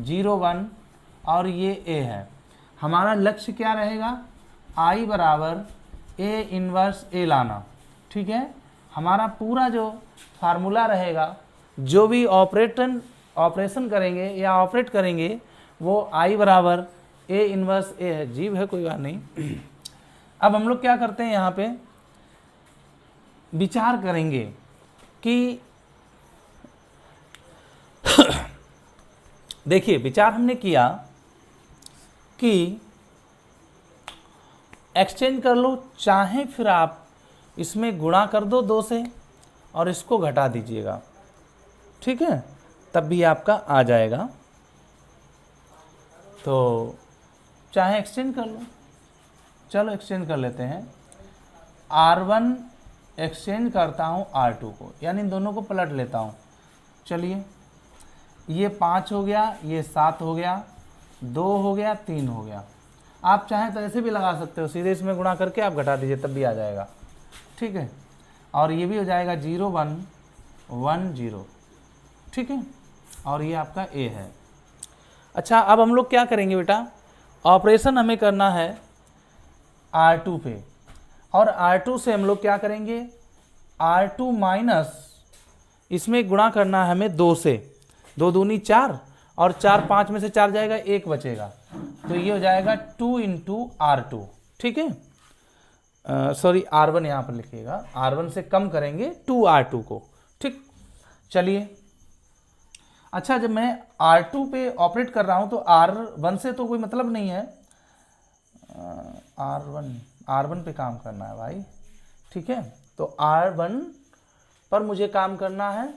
0 1, और ये A है। हमारा लक्ष्य क्या रहेगा I बराबर A इन्वर्स A लाना। ठीक है हमारा पूरा जो फार्मूला रहेगा, जो भी ऑपरेशन करेंगे या ऑपरेट करेंगे, वो I बराबर ए इनवर्स ए है, जीव है, कोई बात नहीं। अब हम लोग क्या करते हैं, यहाँ पे विचार करेंगे कि देखिए विचार हमने किया कि एक्सचेंज कर लो, चाहे फिर आप इसमें गुणा कर दो 2 से और इसको घटा दीजिएगा, ठीक है, तब भी आपका आ जाएगा। तो चाहे एक्सचेंज कर लो, चलो एक्सचेंज कर लेते हैं। R1 एक्सचेंज करता हूँ R2 को, यानी इन दोनों को पलट लेता हूँ। चलिए ये 5 हो गया, ये 7 हो गया, 2 हो गया, 3 हो गया। आप चाहें तो ऐसे भी लगा सकते हो, सीधे इसमें गुणा करके आप घटा दीजिए तब भी आ जाएगा, ठीक है। और ये भी हो जाएगा 0 1 1 0, ठीक है, और ये आपका A है। अच्छा अब हम लोग क्या करेंगे बेटा, ऑपरेशन हमें करना है R2 पे, और R2 से हम लोग क्या करेंगे, R2 माइनस इसमें गुणा करना है हमें 2 से, 2 दूनी 4 और 4 5 में से 4 जाएगा, 1 बचेगा, तो ये हो जाएगा 2 इंटू R2, ठीक है, सॉरी R1 यहाँ पर लिखिएगा, R1 से कम करेंगे 2R2 को, ठीक। चलिए अच्छा जब मैं R2 पे ऑपरेट कर रहा हूँ तो R1 से तो कोई मतलब नहीं है, R1 पे काम करना है भाई, ठीक है, तो R1 पर मुझे काम करना है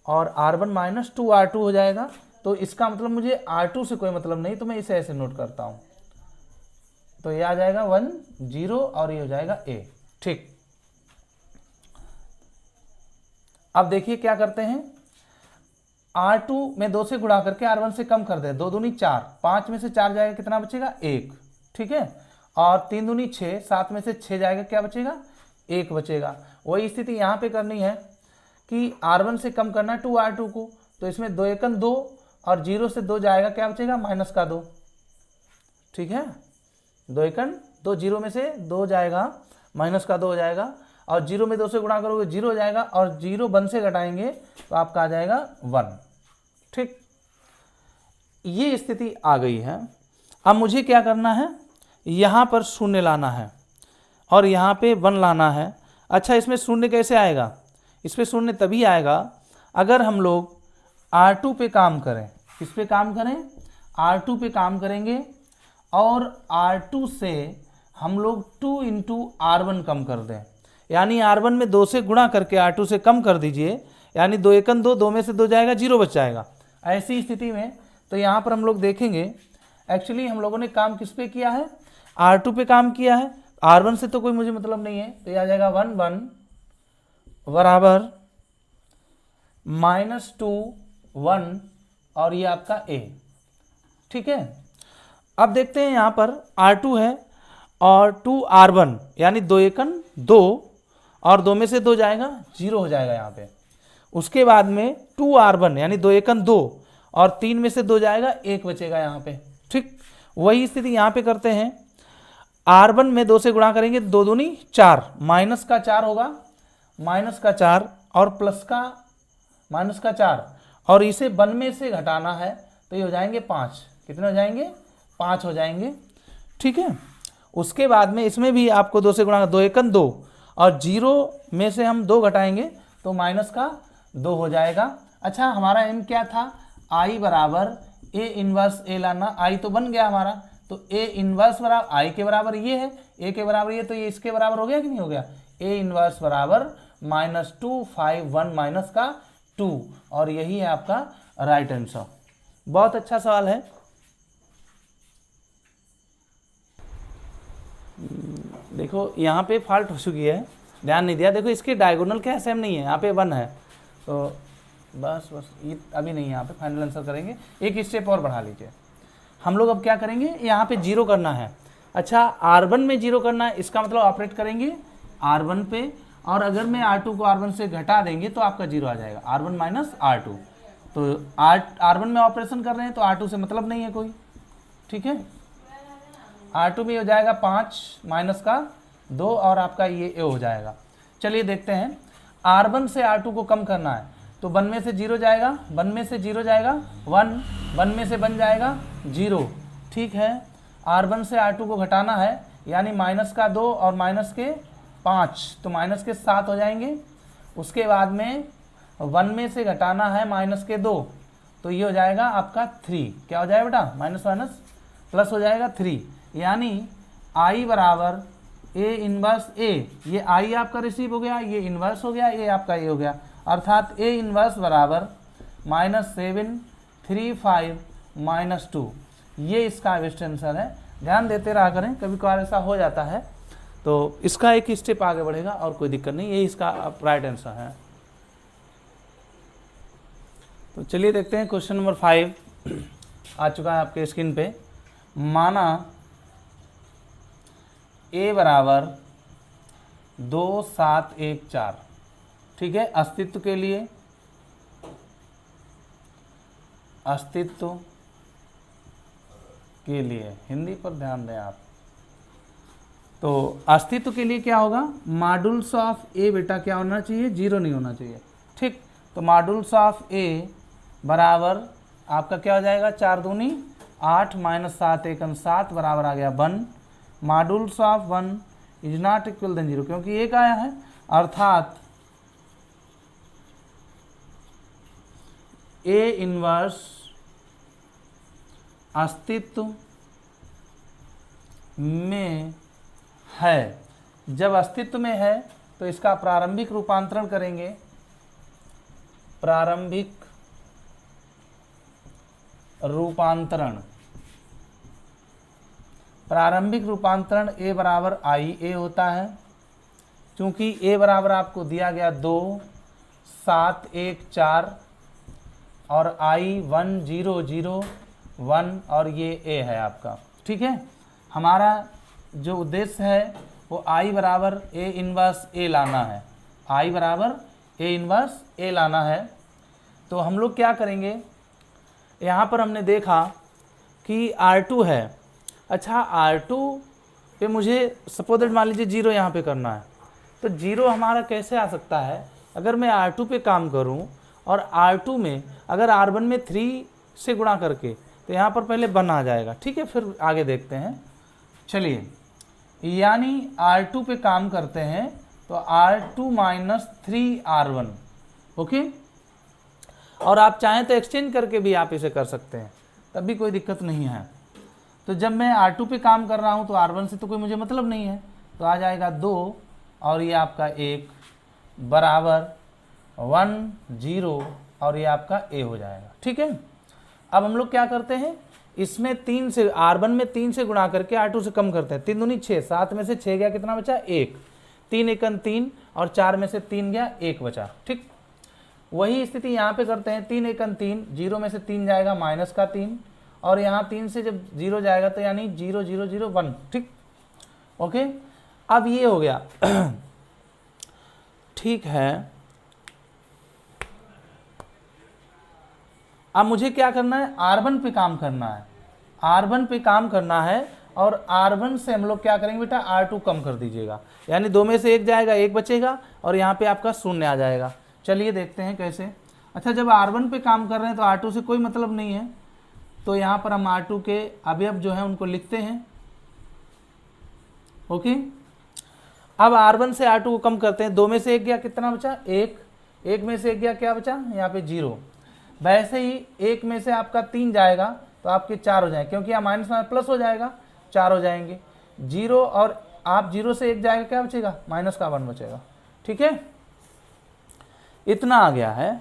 और R1 माइनस 2R2 हो जाएगा, तो इसका मतलब मुझे R2 से कोई मतलब नहीं, तो मैं इसे ऐसे नोट करता हूँ, तो ये आ जाएगा 1 0 और ये हो जाएगा A, ठीक। अब देखिए क्या करते हैं, R2 में 2 से गुणा करके R1 से कम कर दे, 2 दूनी 4, 5 में से 4 जाएगा कितना बचेगा, 1, ठीक है, और 3 दूनी 6, 7 में से 6 जाएगा क्या बचेगा, 1 बचेगा। वही स्थिति यहाँ पे करनी है कि R1 से कम करना है 2R2 को, तो इसमें 2 1 2 और 0 से 2 जाएगा क्या बचेगा, माइनस का 2, ठीक है, 2 1 2, 0 में से 2 जाएगा, माइनस का 2 हो जाएगा, और 0 में 2 से गुणा करोगे 0 हो जाएगा, और 0 1 से घटाएंगे तो आपका आ जाएगा 1, ठीक। ये स्थिति आ गई है। अब मुझे क्या करना है, यहाँ पर शून्य लाना है और यहाँ पे 1 लाना है। अच्छा इसमें शून्य कैसे आएगा, इस पर शून्य तभी आएगा अगर हम लोग R2 पे काम करें। किस पे काम करें, R2 पे काम करेंगे, और R2 से हम लोग 2 इंटू R1 कम कर दें, यानी R1 में 2 से गुणा करके R2 से कम कर दीजिए, यानी 2 1 2, 2 में से 2 जाएगा, 0 बच जाएगा। ऐसी स्थिति में तो यहाँ पर हम लोग देखेंगे एक्चुअली हम लोगों ने काम किस पे किया है, R2 पे काम किया है, R1 से तो कोई मुझे मतलब नहीं है, तो ये आ जाएगा 1 1 बराबर -2 1 और ये आपका A, ठीक है। अब देखते हैं यहाँ पर R2 है और 2 R1, यानी 2 1 2 और 2 में से 2 जाएगा, 0 हो जाएगा यहाँ पे। उसके बाद में 2 R1 यानी 2 1 2 और 3 में से 2 जाएगा, 1 बचेगा यहाँ पे, ठीक। वही स्थिति यहाँ पे करते हैं, R1 में 2 से गुणा करेंगे, 2 दूनी 4, माइनस का 4 होगा, माइनस का 4 और प्लस का माइनस का 4, और इसे 1 में से घटाना है तो ये हो जाएंगे 5, कितने हो जाएंगे, 5 हो जाएंगे, ठीक है। उसके बाद में इसमें भी आपको 2 से गुणा, 2 1 2 और 0 में से हम 2 घटाएंगे तो माइनस का 2 हो जाएगा। अच्छा हमारा एम क्या था, I बराबर A इनवर्स A लाना, I तो बन गया हमारा, तो A इनवर्स बराबर I के बराबर ये है, A के बराबर ये, तो ये इसके बराबर हो गया कि नहीं हो गया, A इनवर्स बराबर -2 5 1 माइनस का 2, और यही है आपका राइट आंसर। बहुत अच्छा सवाल है। देखो यहाँ पे फॉल्ट हो चुकी है, ध्यान नहीं दिया, देखो इसके डायगोनल क्या सेम नहीं है, यहाँ पे 1 है, तो बस ये अभी नहीं, यहाँ पे फाइनल आंसर करेंगे, एक स्टेप और बढ़ा लीजिए। हम लोग अब क्या करेंगे, यहाँ पे 0 करना है। अच्छा R1 में 0 करना है, इसका मतलब ऑपरेट करेंगे R1 पे, और अगर मैं R2 को R1 से घटा देंगे तो आपका 0 आ जाएगा, R1 माइनस R2, तो R1 में ऑपरेशन कर रहे हैं तो R2 से मतलब नहीं है कोई, ठीक है। R2 में हो जाएगा 5 माइनस का 2 और आपका ये A हो जाएगा। चलिए देखते हैं, R1 से R2 को कम करना है, तो 1 में से 0 जाएगा, 1 में से 0 जाएगा 1, 1 में से 1 जाएगा 0, ठीक है। R1 से R2 को घटाना है, यानी माइनस का 2 और माइनस के 5, तो माइनस के 7 हो जाएंगे। उसके बाद में 1 में से घटाना है माइनस के 2, तो ये हो जाएगा आपका 3। क्या हो जाएगा बेटा, माइनस माइनस प्लस हो जाएगा 3, यानी I बराबर A इनवर्स A, ये I आपका रिसीव हो गया, ये इन्वर्स हो गया, ये आपका A हो गया, अर्थात A इन्वर्स बराबर -7 3 5 -2, ये इसका बेस्ट आंसर है। ध्यान देते रहा करें, कभी कभार ऐसा हो जाता है, तो इसका एक स्टेप आगे बढ़ेगा और कोई दिक्कत नहीं, ये इसका राइट आंसर है। तो चलिए देखते हैं क्वेश्चन नंबर 5 आ चुका है आपके स्क्रीन पे। माना A बराबर 2 7 1 4, ठीक है। अस्तित्व के लिए, अस्तित्व के लिए, हिंदी पर ध्यान दें आप। तो अस्तित्व के लिए क्या होगा, मॉड्यूल्स ऑफ A बेटा क्या होना चाहिए, 0 नहीं होना चाहिए, ठीक। तो मॉड्यूल्स ऑफ A बराबर आपका क्या हो जाएगा, 4 दूनी 8 -7 1 7 बराबर आ गया 1। Modulus of 1 is not equal than 0, क्योंकि एक आया है, अर्थात A इनवर्स अस्तित्व में है। जब अस्तित्व में है तो इसका प्रारंभिक रूपांतरण करेंगे, प्रारंभिक रूपांतरण, प्रारंभिक रूपांतरण A बराबर IA होता है, क्योंकि A बराबर आपको दिया गया 2 7 1 4 और I 1 0 0 1 और ये A है आपका, ठीक है। हमारा जो उद्देश्य है वो I बराबर A इनवर्स A लाना है, I बराबर A इनवर्स A लाना है। तो हम लोग क्या करेंगे, यहाँ पर हमने देखा कि R2 है, अच्छा R2 पे मुझे सपोज दैट मान लीजिए 0 यहाँ पे करना है, तो 0 हमारा कैसे आ सकता है, अगर मैं R2 पे काम करूँ और R2 में अगर R1 में 3 से गुणा करके, तो यहाँ पर पहले 1 आ जाएगा, ठीक है, फिर आगे देखते हैं। चलिए, यानी R2 पे काम करते हैं तो R2 - 3R1, ओके। और आप चाहें तो एक्सचेंज करके भी आप इसे कर सकते हैं, तब भी कोई दिक्कत नहीं है। तो जब मैं R2 पे काम कर रहा हूँ तो R1 से तो कोई मुझे मतलब नहीं है, तो आ जाएगा 2 और ये आपका 1 बराबर 1 0 और ये आपका A हो जाएगा, ठीक है। अब हम लोग क्या करते हैं, इसमें 3 से R1 में 3 से गुणा करके R2 से कम करते हैं। 3 दूनी 6, 7 में से 6 गया, कितना बचा 1, 3 1 3 और 4 में से 3 गया, 1 बचा, ठीक। वही स्थिति यहाँ पे करते हैं, 3 1 3, 0 में से 3 जाएगा माइनस का 3, और यहाँ 3 से जब 0 जाएगा तो यानी 0 0 0 1, ठीक, ओके। अब ये हो गया, ठीक है। अब मुझे क्या करना है, R1 पे काम करना है, R1 पे काम करना है, और R1 से हम लोग क्या करेंगे बेटा, R2 कम कर दीजिएगा, यानी 2 में से 1 जाएगा, 1 बचेगा और यहाँ पे आपका 0 आ जाएगा। चलिए देखते हैं कैसे। अच्छा, जब R1 पे काम कर रहे हैं तो R2 से कोई मतलब नहीं है, तो यहाँ पर हम R2 के अवयव जो है उनको लिखते हैं, ओके। अब R1 से R2 को कम करते हैं, 2 में से 1 गया, कितना बचा 1, 1 में से 1 गया, क्या बचा यहाँ पे 0। वैसे ही 1 में से आपका 3 जाएगा तो आपके 4 हो जाएंगे, क्योंकि यहाँ माइनस में प्लस हो जाएगा, 4 हो जाएंगे। 0 और आप 0 से 1 जाएगा, क्या बचेगा, माइनस का 1 बचेगा, ठीक है। इतना आ गया है।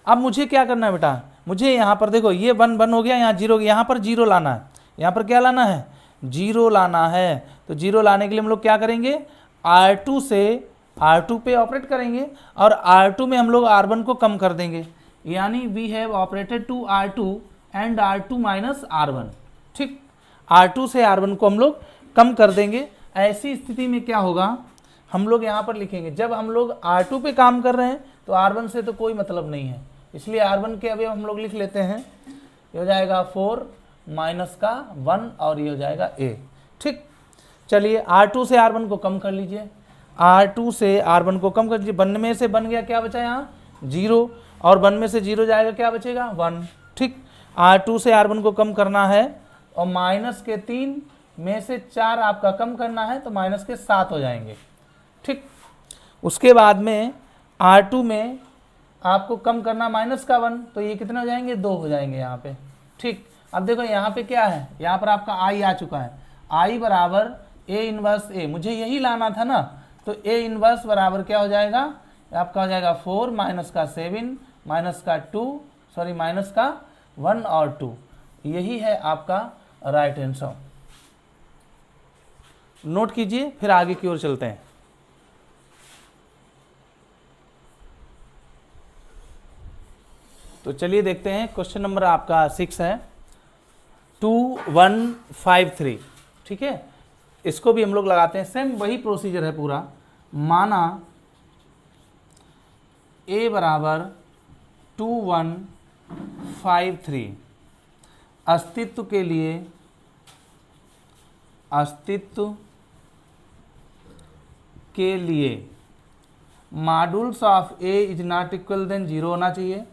अब मुझे क्या करना है बेटा, मुझे यहाँ पर देखो ये 1 1 हो गया, यहाँ 0, यहाँ पर 0 लाना है, यहाँ पर क्या लाना है, 0 लाना है। तो 0 लाने के लिए हम लोग क्या करेंगे, R2 से R2 पे ऑपरेट करेंगे और R2 में हम लोग R1 को कम कर देंगे, यानी we have operated to R2 and R2 minus R1, ठीक। R2 से R1 को हम लोग कम कर देंगे। ऐसी स्थिति में क्या होगा, हम लोग यहाँ पर लिखेंगे, जब हम लोग R2 पे काम कर रहे हैं तो R1 से तो कोई मतलब नहीं है, इसलिए R1 के अवयव हम लोग लिख लेते हैं। ये हो जाएगा 4 माइनस का 1 और ये हो जाएगा A, ठीक। चलिए R2 से R1 को कम कर लीजिए, R2 से R1 को कम कर लीजिए। 1 में से बन गया, क्या बचा यहाँ 0, और 1 में से 0 जाएगा, क्या बचेगा 1, ठीक। R2 से R1 को कम करना है, और माइनस के 3 में से 4 आपका कम करना है तो माइनस के 7 हो जाएंगे। ठीक, उसके बाद में R2 में आपको कम करना माइनस का 1, तो ये कितने हो जाएंगे, 2 हो जाएंगे यहाँ पे। ठीक, अब देखो यहाँ पे क्या है, यहाँ पर आपका I आ चुका है, I बराबर A इनवर्स A, मुझे यही लाना था ना, तो A इनवर्स बराबर क्या हो जाएगा, आपका हो जाएगा 4 माइनस का 7 माइनस का 2 सॉरी माइनस का 1 और 2, यही है आपका राइट आंसर। नोट कीजिए, फिर आगे की ओर चलते हैं। तो चलिए देखते हैं, क्वेश्चन नंबर आपका 6 है 2153। ठीक है, इसको भी हम लोग लगाते हैं, सेम वही प्रोसीजर है पूरा। माना A बराबर 2153, अस्तित्व के लिए modulus of A is not equal than 0 होना चाहिए।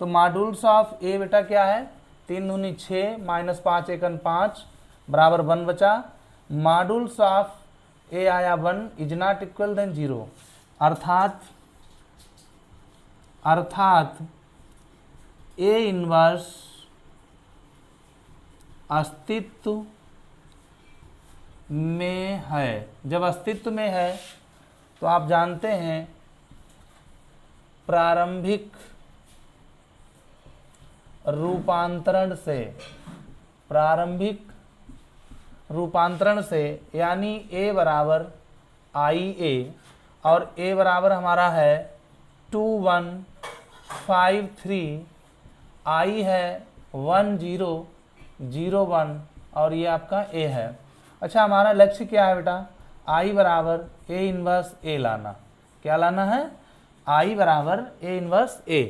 तो मॉड्यूल्स ऑफ A बेटा क्या है, 3 दूनी 6 माइनस 5 एकन 5 बराबर 1 बचा। मॉड्यूल्स ऑफ A आया 1 इज नॉट इक्वल देन 0, अर्थात A इनवर्स अस्तित्व में है। जब अस्तित्व में है तो आप जानते हैं प्रारंभिक रूपांतरण से यानी A बराबर IA और A बराबर हमारा है 2153, I है 1001 और ये आपका A है। अच्छा, हमारा लक्ष्य क्या है बेटा, I बराबर A इनवर्स A लाना। क्या लाना है, I बराबर A इनवर्स A।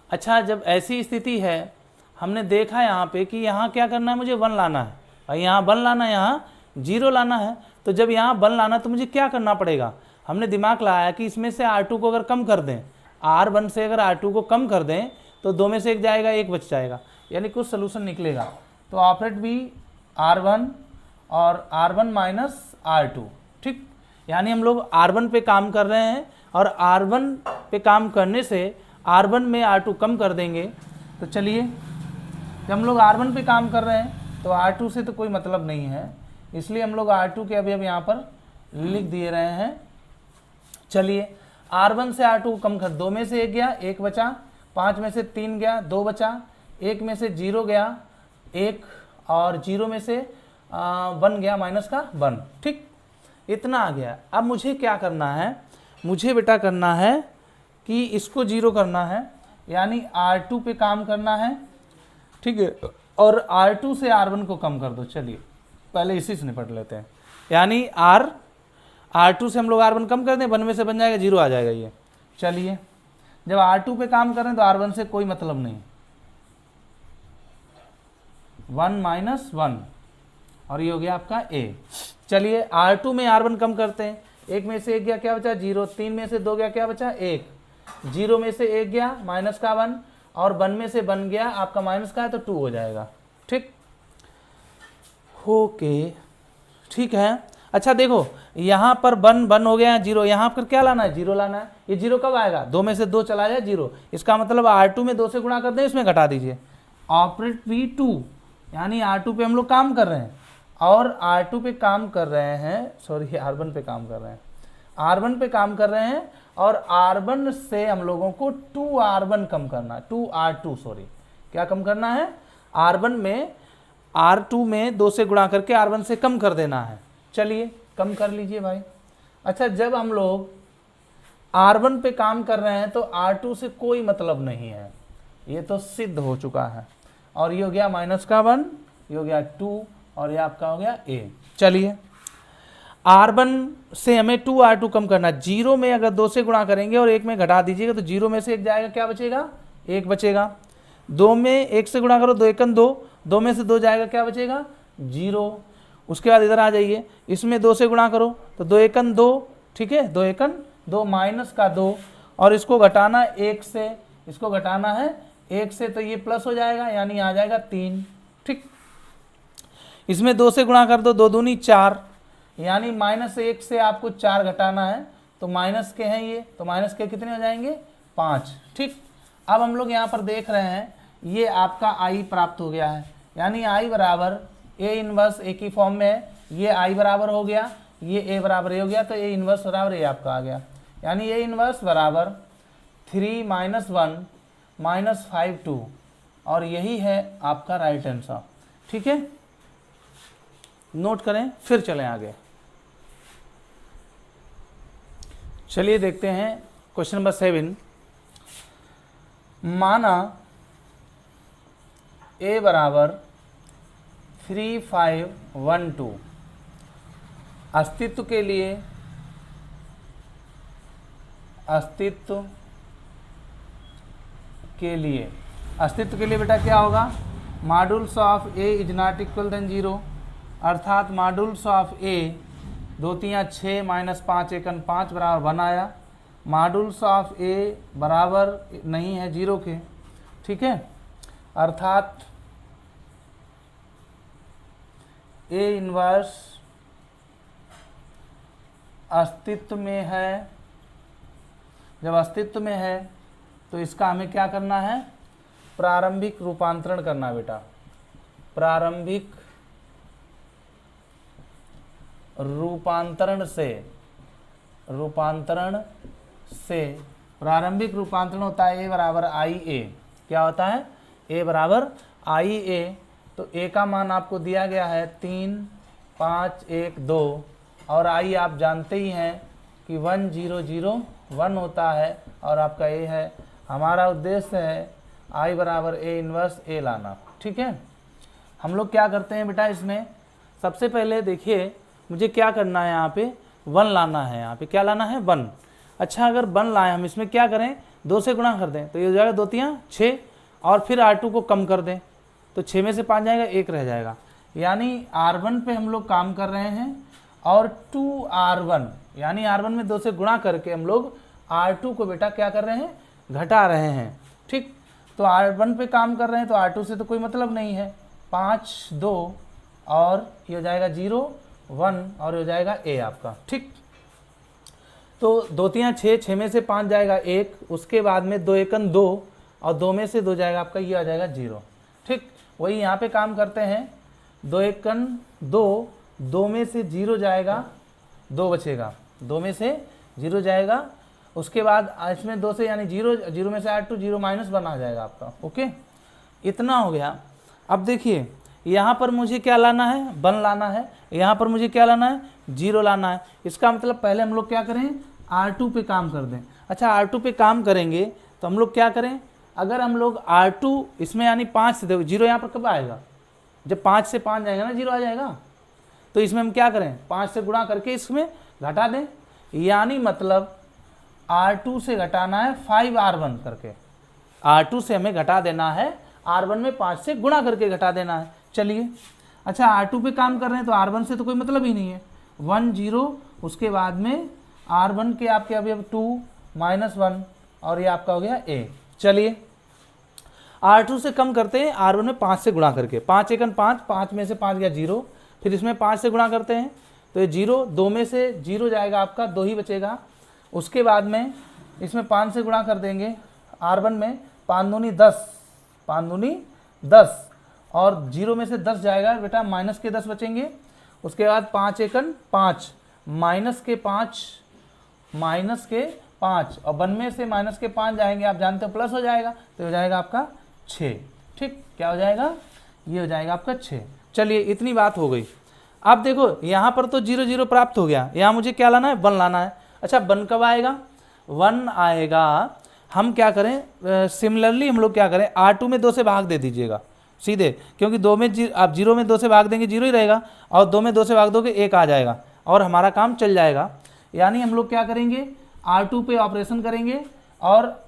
अच्छा, जब ऐसी स्थिति है, हमने देखा यहाँ पे कि यहाँ क्या करना है, मुझे 1 लाना है और यहाँ 1 लाना है, यहाँ 0 लाना है। तो जब यहाँ 1 लाना तो मुझे क्या करना पड़ेगा, हमने दिमाग लगाया कि इसमें से R2 को अगर कम कर दें, R1 से अगर R2 को कम कर दें तो 2 में से 1 जाएगा, 1 बच जाएगा, यानी कुछ सोल्यूशन निकलेगा। तो ऑपरेट भी R1 और R1 माइनस R2। ठीक, यानी हम लोग R1 पे काम कर रहे हैं और R1 पे काम करने से R1 में R2 कम कर देंगे। तो चलिए, जब हम लोग R1 पे काम कर रहे हैं तो R2 से तो कोई मतलब नहीं है, इसलिए हम लोग R2 के अभी यहाँ पर लिख दिए रहे हैं। चलिए, R1 से R2 को कम कर, 2 में से 1 गया, 1 बचा, 5 में से 3 गया, 2 बचा, 1 में से 0 गया, 1 और 0 में से 1 गया माइनस का 1। ठीक, इतना आ गया। अब मुझे क्या करना है, मुझे बेटा करना है कि इसको 0 करना है, यानी R2 पे काम करना है। ठीक है, और R2 से R1 को कम कर दो। चलिए पहले इसी से निपट लेते हैं, यानी R2 से हम लोग R1 कम कर दें, 1 में से बन जाएगा 0 आ जाएगा ये। चलिए, जब R2 पे काम कर रहे हैं तो R1 से कोई मतलब नहीं, 1 माइनस 1 और ये हो गया आपका A। चलिए, R2 में R1 कम करते हैं, 1 में से 1 गया, क्या बचा 0, 3 में से 2 गया, क्या बचा 1, 0 में से 1 गया माइनस का 1 और 1 में से 1 गया आपका माइनस का है तो 2 हो जाएगा। ठीक, ओके, ठीक है। अच्छा देखो, यहाँ पर 1 हो गया है, 0, यहाँ पर क्या लाना है, 0 लाना है। ये 0 कब आएगा, 2 में से 2 चला जाए 0, इसका मतलब R2 में 2 से गुणा कर दें, इसमें घटा दीजिए। ऑपरेट V2, यानी R2 पे हम लोग काम कर रहे हैं और R2 पे काम कर रहे हैं, सॉरी R1 पे काम कर रहे हैं, R1 पे काम कर रहे हैं और R1 से हम लोगों को 2R1 कम करना है, 2R2 सॉरी, क्या कम करना है, R1 में R2 में 2 से गुणा करके R1 से कम कर देना है। चलिए कम कर लीजिए भाई। अच्छा, जब हम लोग R1 पे काम कर रहे हैं तो R2 से कोई मतलब नहीं है, ये तो सिद्ध हो चुका है। और ये हो गया माइनस का 1, ये हो गया 2 और ये आपका हो गया A। चलिए, R1 से हमें 2R2 कम करना, 0 में अगर 2 से गुणा करेंगे और 1 में घटा दीजिएगा तो 0 में से 1 जाएगा, क्या बचेगा 1 बचेगा। 2 में 1 से गुणा करो, 2 एकन 2, 2 में से 2 जाएगा, क्या बचेगा 0। उसके बाद इधर आ जाइए, इसमें 2 से गुणा करो तो 2 एकन 2, ठीक है, 2 एकन 2 माइनस का 2 और इसको घटाना 1 से, इसको घटाना है 1 से, तो ये प्लस हो जाएगा यानी आ जाएगा 3। ठीक, इसमें 2 से गुणा कर दो, 2 दूनी 4, यानी -1 से आपको 4 घटाना है, तो माइनस के हैं ये, तो माइनस के कितने हो जाएंगे 5। ठीक, अब हम लोग यहाँ पर देख रहे हैं ये आपका i प्राप्त हो गया है, यानी i बराबर a इनवर्स a की फॉर्म में है, ये i बराबर हो गया, ये a बराबर a हो गया, तो a इनवर्स बराबर a आपका आ गया, यानी a इनवर्स बराबर 3 - 1 - 5 2, और यही है आपका राइट आंसर। ठीक है, नोट करें, फिर चलें आगे। चलिए देखते हैं क्वेश्चन नंबर 7। माना a बराबर 3 5 1 2, अस्तित्व के लिए बेटा क्या होगा, modulus of a is not equal than 0, अर्थात मॉड्यूल्स ऑफ a 2 3 6 -5 1 5 बराबर 1 आया, मॉड्यूल्स ऑफ a बराबर नहीं है 0 के। ठीक है, अर्थात a इनवर्स अस्तित्व में है। जब अस्तित्व में है तो इसका हमें क्या करना है, प्रारंभिक रूपांतरण करना है बेटा, प्रारंभिक रूपांतरण से प्रारंभिक रूपांतरण होता है a बराबर आई ए। क्या होता है, a बराबर आई ए। तो a का मान आपको दिया गया है 3 5 1 2, और i आप जानते ही हैं कि 1 0 0 1 होता है, और आपका a है। हमारा उद्देश्य है i बराबर a इनवर्स a लाना। ठीक है, हम लोग क्या करते हैं बेटा, इसमें सबसे पहले देखिए मुझे क्या करना है, यहाँ पे 1 लाना है, यहाँ पे क्या लाना है 1। अच्छा, अगर 1 लाएँ हम, इसमें क्या करें, 2 से गुणा कर दें, तो ये हो जाएगा 2 3 6, और फिर R2 को कम कर दें, तो 6 में से 5 जाएगा, 1 रह जाएगा, यानी R1 पे हम लोग काम कर रहे हैं, और 2R1 यानी R1 में 2 से गुणा करके हम लोग R2 को बेटा क्या कर रहे हैं, घटा रहे हैं। ठीक, तो R1 पे काम कर रहे हैं, तो R2 से तो कोई मतलब नहीं है, 5 2, और ये हो जाएगा 0 1, और हो जाएगा a आपका। ठीक, तो 2 3 6, 6 में से 5 जाएगा 1, उसके बाद में 2 1 2, और 2 में से 2 जाएगा आपका, ये आ जाएगा 0। ठीक, वही यहाँ पे काम करते हैं, 2 1 2, 2 में से 0 जाएगा, 2 बचेगा, 2 में से 0 जाएगा, उसके बाद इसमें 2 से यानी 0 0 में से R2 0 -1 आ जाएगा आपका। ओके, इतना हो गया। अब देखिए यहाँ पर मुझे क्या लाना है, 1 लाना है, यहाँ पर मुझे क्या लाना है, 0 लाना है। इसका मतलब पहले हम लोग क्या करें, R2 पे काम कर दें। अच्छा, R2 पे काम करेंगे तो हम लोग क्या करें, अगर हम लोग R2 इसमें यानी 5 से देखो 0 यहाँ पर कब आएगा, जब 5 से 5 जाएगा ना 0 आ जाएगा, तो इसमें हम क्या करें, 5 से गुणा करके इसमें घटा दें, यानी मतलब R2 से घटाना है 5R1 करके, R2 से हमें घटा देना है, R1 में 5 से गुणा करके घटा देना है। चलिए, अच्छा R2 पे काम कर रहे हैं तो R1 से तो कोई मतलब ही नहीं है, 1 0, उसके बाद में R1 के आपके अभी 2 -1, और ये आपका हो गया a। चलिए R2 से कम करते हैं, R1 में 5 से गुणा करके, 5 1 5, 5 में से 5 गया 0, फिर इसमें 5 से गुणा करते हैं, तो ये 0, 2 में से 0 जाएगा आपका, 2 ही बचेगा, उसके बाद में इसमें 5 से गुणा कर देंगे R1 में, 5 दूनी 10, 5 दूनी 10, और 0 में से 10 जाएगा बेटा, माइनस के 10 बचेंगे, उसके बाद 5 1 5, माइनस के 5, और 1 में से माइनस के 5 जाएंगे, आप जानते हो प्लस हो जाएगा, तो हो जाएगा आपका 6। ठीक, क्या हो जाएगा, ये हो जाएगा आपका 6। चलिए, इतनी बात हो गई। अब देखो यहाँ पर तो 0 0 प्राप्त हो गया, यहाँ मुझे क्या लाना है, 1 लाना है। अच्छा, 1 कब आएगा, 1 आएगा, हम क्या करें, सिमिलरली हम लोग क्या करें, R2 में 2 से भाग दे दीजिएगा सीधे, क्योंकि 2 में आप 0 में 2 से भाग देंगे 0 ही रहेगा, और 2 में 2 से भाग दोगे 1 आ जाएगा, और हमारा काम चल जाएगा। यानी हम लोग क्या करेंगे, R2 पे ऑपरेशन करेंगे, और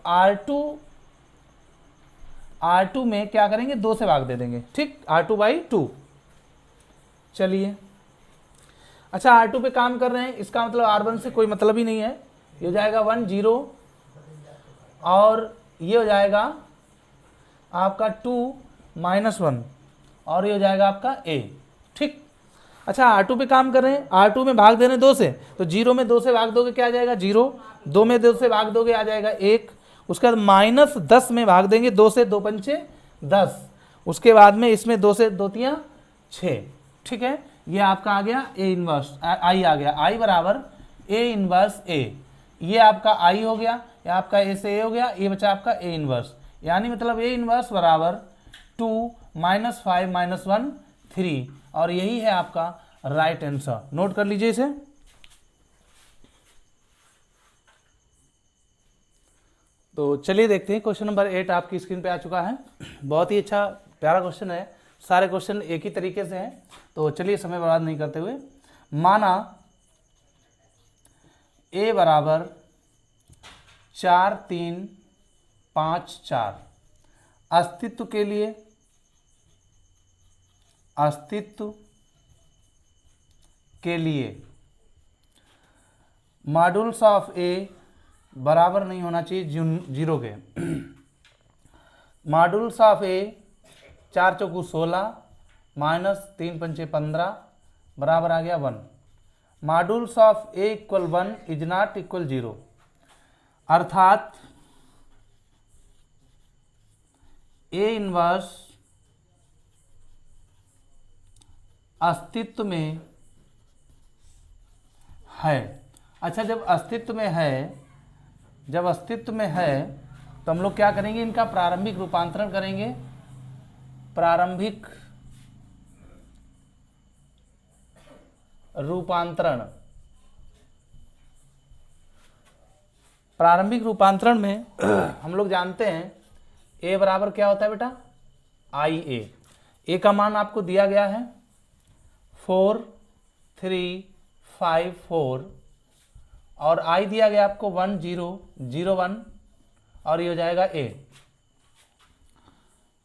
R2 में क्या करेंगे, 2 से भाग दे देंगे। ठीक, R2/2। चलिए, अच्छा R2 पे काम कर रहे हैं, इसका मतलब R1 से कोई मतलब ही नहीं है, ये हो जाएगा 1 0, और ये हो जाएगा आपका 2 -1, और ये हो जाएगा आपका a। ठीक। अच्छा R2 पे काम कर रहे हैं, R2 में भाग दे रहे हैं 2 से, तो 0 में 2 से भाग दोगे क्या आ जाएगा 0, 2 में 2 से भाग दोगे आ जाएगा 1, उसके बाद -10 में भाग देंगे 2 से, 2 पंचे 10, उसके बाद में इसमें 2 से 2 तियां 6। ठीक है, ये आपका आ गया A इनवर्स, I आ गया, I बराबर A इनवर्स A, ये आपका I हो गया, ये आपका A से A हो गया, ये बचा आपका A इनवर्स, यानी मतलब A इनवर्स बराबर 2 -5 -1 3, और यही है आपका राइट आंसर। नोट कर लीजिए इसे। तो चलिए देखते हैं, क्वेश्चन नंबर 8 आपकी स्क्रीन पे आ चुका है। बहुत ही अच्छा प्यारा क्वेश्चन है, सारे क्वेश्चन एक ही तरीके से हैं। तो चलिए समय बर्बाद नहीं करते हुए, माना A बराबर 4 3 5 4, अस्तित्व के लिए मॉड्यूल्स ऑफ A बराबर नहीं होना चाहिए 0 के। मॉड्यूल्स ऑफ A 4 चौकू 16 -3 पंचे 15 बराबर आ गया 1। Modulus of A equal 1 is not equal 0, अर्थात A इनवर्स अस्तित्व में है। अच्छा, जब अस्तित्व में है तो हम लोग क्या करेंगे, इनका प्रारंभिक रूपांतरण करेंगे। प्रारंभिक रूपांतरण में हम लोग जानते हैं A बराबर क्या होता है बेटा, IA। A का मान आपको दिया गया है 4 3 5 4, और I दिया गया आपको 1 0 0 1, और ये हो जाएगा A।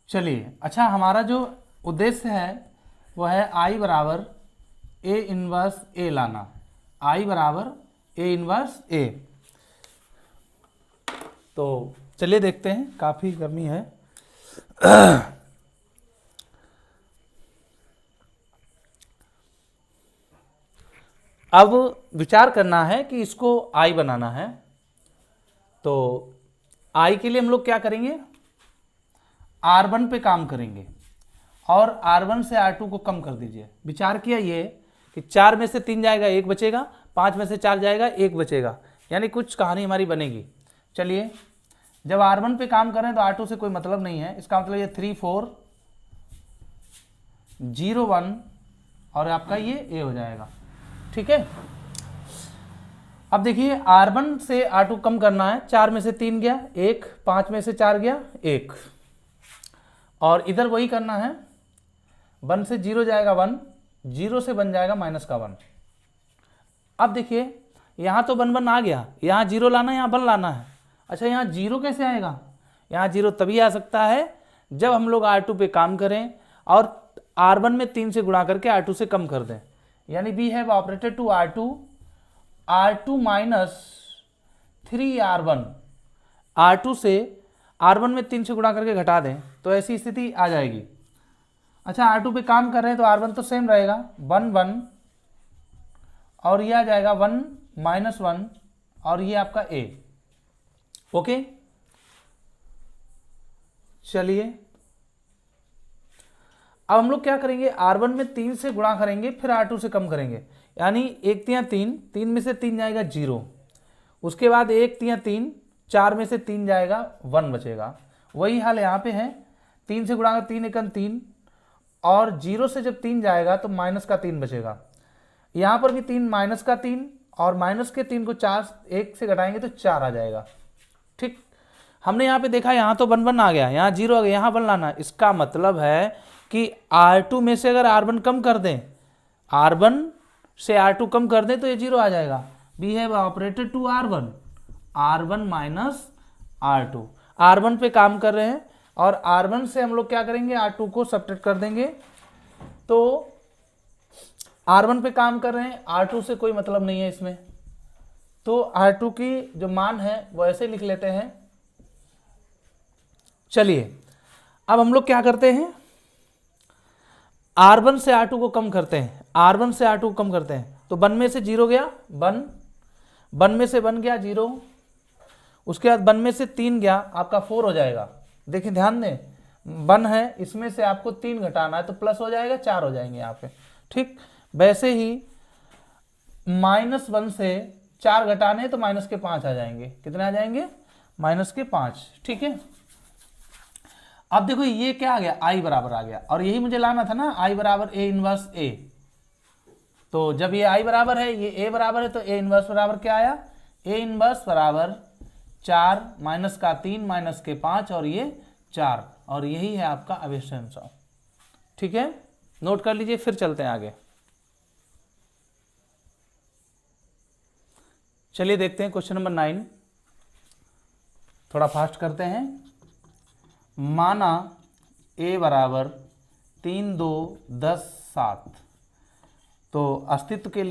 चलिए, अच्छा हमारा जो उद्देश्य है वो है I बराबर A इनवर्स A लाना, I बराबर A इनवर्स A। तो चलिए देखते हैं, काफ़ी गर्मी है। अब विचार करना है कि इसको I बनाना है, तो I के लिए हम लोग क्या करेंगे, R1 पे काम करेंगे, और R1 से R2 को कम कर दीजिए। विचार किया ये कि 4 में से 3 जाएगा 1 बचेगा, 5 में से 4 जाएगा 1 बचेगा, यानी कुछ कहानी हमारी बनेगी। चलिए, जब R1 पे काम करें तो R2 से कोई मतलब नहीं है, इसका मतलब ये 3 4 0 1, और आपका ये A हो जाएगा। ठीक है, अब देखिए R1 से R2 कम करना है, 4 में से 3 गया 1, 5 में से 4 गया 1, और इधर वही करना है, 1 से 0 जाएगा 1, 0 से बन जाएगा -1। अब देखिए यहाँ तो 1 1 आ गया, यहाँ 0 लाना है, यहाँ 1 लाना है। अच्छा, यहाँ 0 कैसे आएगा, यहाँ 0 तभी आ सकता है जब हम लोग R2 पे काम करें और R1 में 3 से गुणा करके R2 से कम कर दें, यानी we have operated to R2 minus 3R1, R2 से R1 में 3 से गुणा करके घटा दें तो ऐसी स्थिति आ जाएगी। अच्छा, R2 पे काम कर रहे हैं तो R1 तो सेम रहेगा 1 1, और ये आ जाएगा 1 -1, और ये आपका A। ओके, चलिए अब हम लोग क्या करेंगे, R1 में 3 से गुणा करेंगे, फिर R2 से कम करेंगे, यानी 1 3 3, 3 में से 3 जाएगा 0, उसके बाद 1 3 3, 4 में से 3 जाएगा 1 बचेगा। वही हाल यहाँ पे है, 3 से गुणा 3 1 3, और 0 से जब 3 जाएगा तो -3 बचेगा। यहाँ पर भी 3 -3, और -3 को 4 1 से घटाएंगे तो 4 आ जाएगा। ठीक, हमने यहाँ पे देखा, यहाँ तो 1 1 आ गया, यहाँ 0 आ गया, यहाँ 1 लाना। इसका मतलब है कि R2 में से अगर R1 कम कर दें, R1 से R2 कम कर दें तो ये 0 आ जाएगा। We have operated to R1 minus R2। R1 पे काम कर रहे हैं और R1 से हम लोग क्या करेंगे, R2 को सब्ट्रैक्ट कर देंगे। तो R1 पे काम कर रहे हैं, R2 से कोई मतलब नहीं है इसमें, तो R2 की जो मान है वो ऐसे लिख लेते हैं। चलिए अब हम लोग क्या करते हैं, R1 से R2 को कम करते हैं, R1 से R2 को कम करते हैं, तो 1 में से 0 गया 1 में से 1 गया 0, उसके बाद 1 में से 3 गया आपका 4 हो जाएगा। देखिए ध्यान दें, 1 है, इसमें से आपको 3 घटाना है तो प्लस हो जाएगा, 4 हो जाएंगे यहाँ पे। ठीक, वैसे ही -1 से 4 घटाने हैं तो माइनस के 5 आ जाएंगे। कितने आ जाएंगे? माइनस के 5। ठीक है, अब देखो ये क्या आ गया, I बराबर आ गया, और यही मुझे लाना था ना, I बराबर A इनवर्स A। तो जब ये I बराबर है, ये A बराबर है, तो A इनवर्स बराबर क्या आया? A इनवर्स बराबर 4 माइनस का 3 माइनस के 5 और ये 4, और यही है आपका अभिष्ट आंसर। ठीक है, नोट कर लीजिए, फिर चलते हैं आगे। चलिए देखते हैं क्वेश्चन नंबर 9, थोड़ा फास्ट करते हैं। माना A बराबर 3 2 10 7, तो अस्तित्व के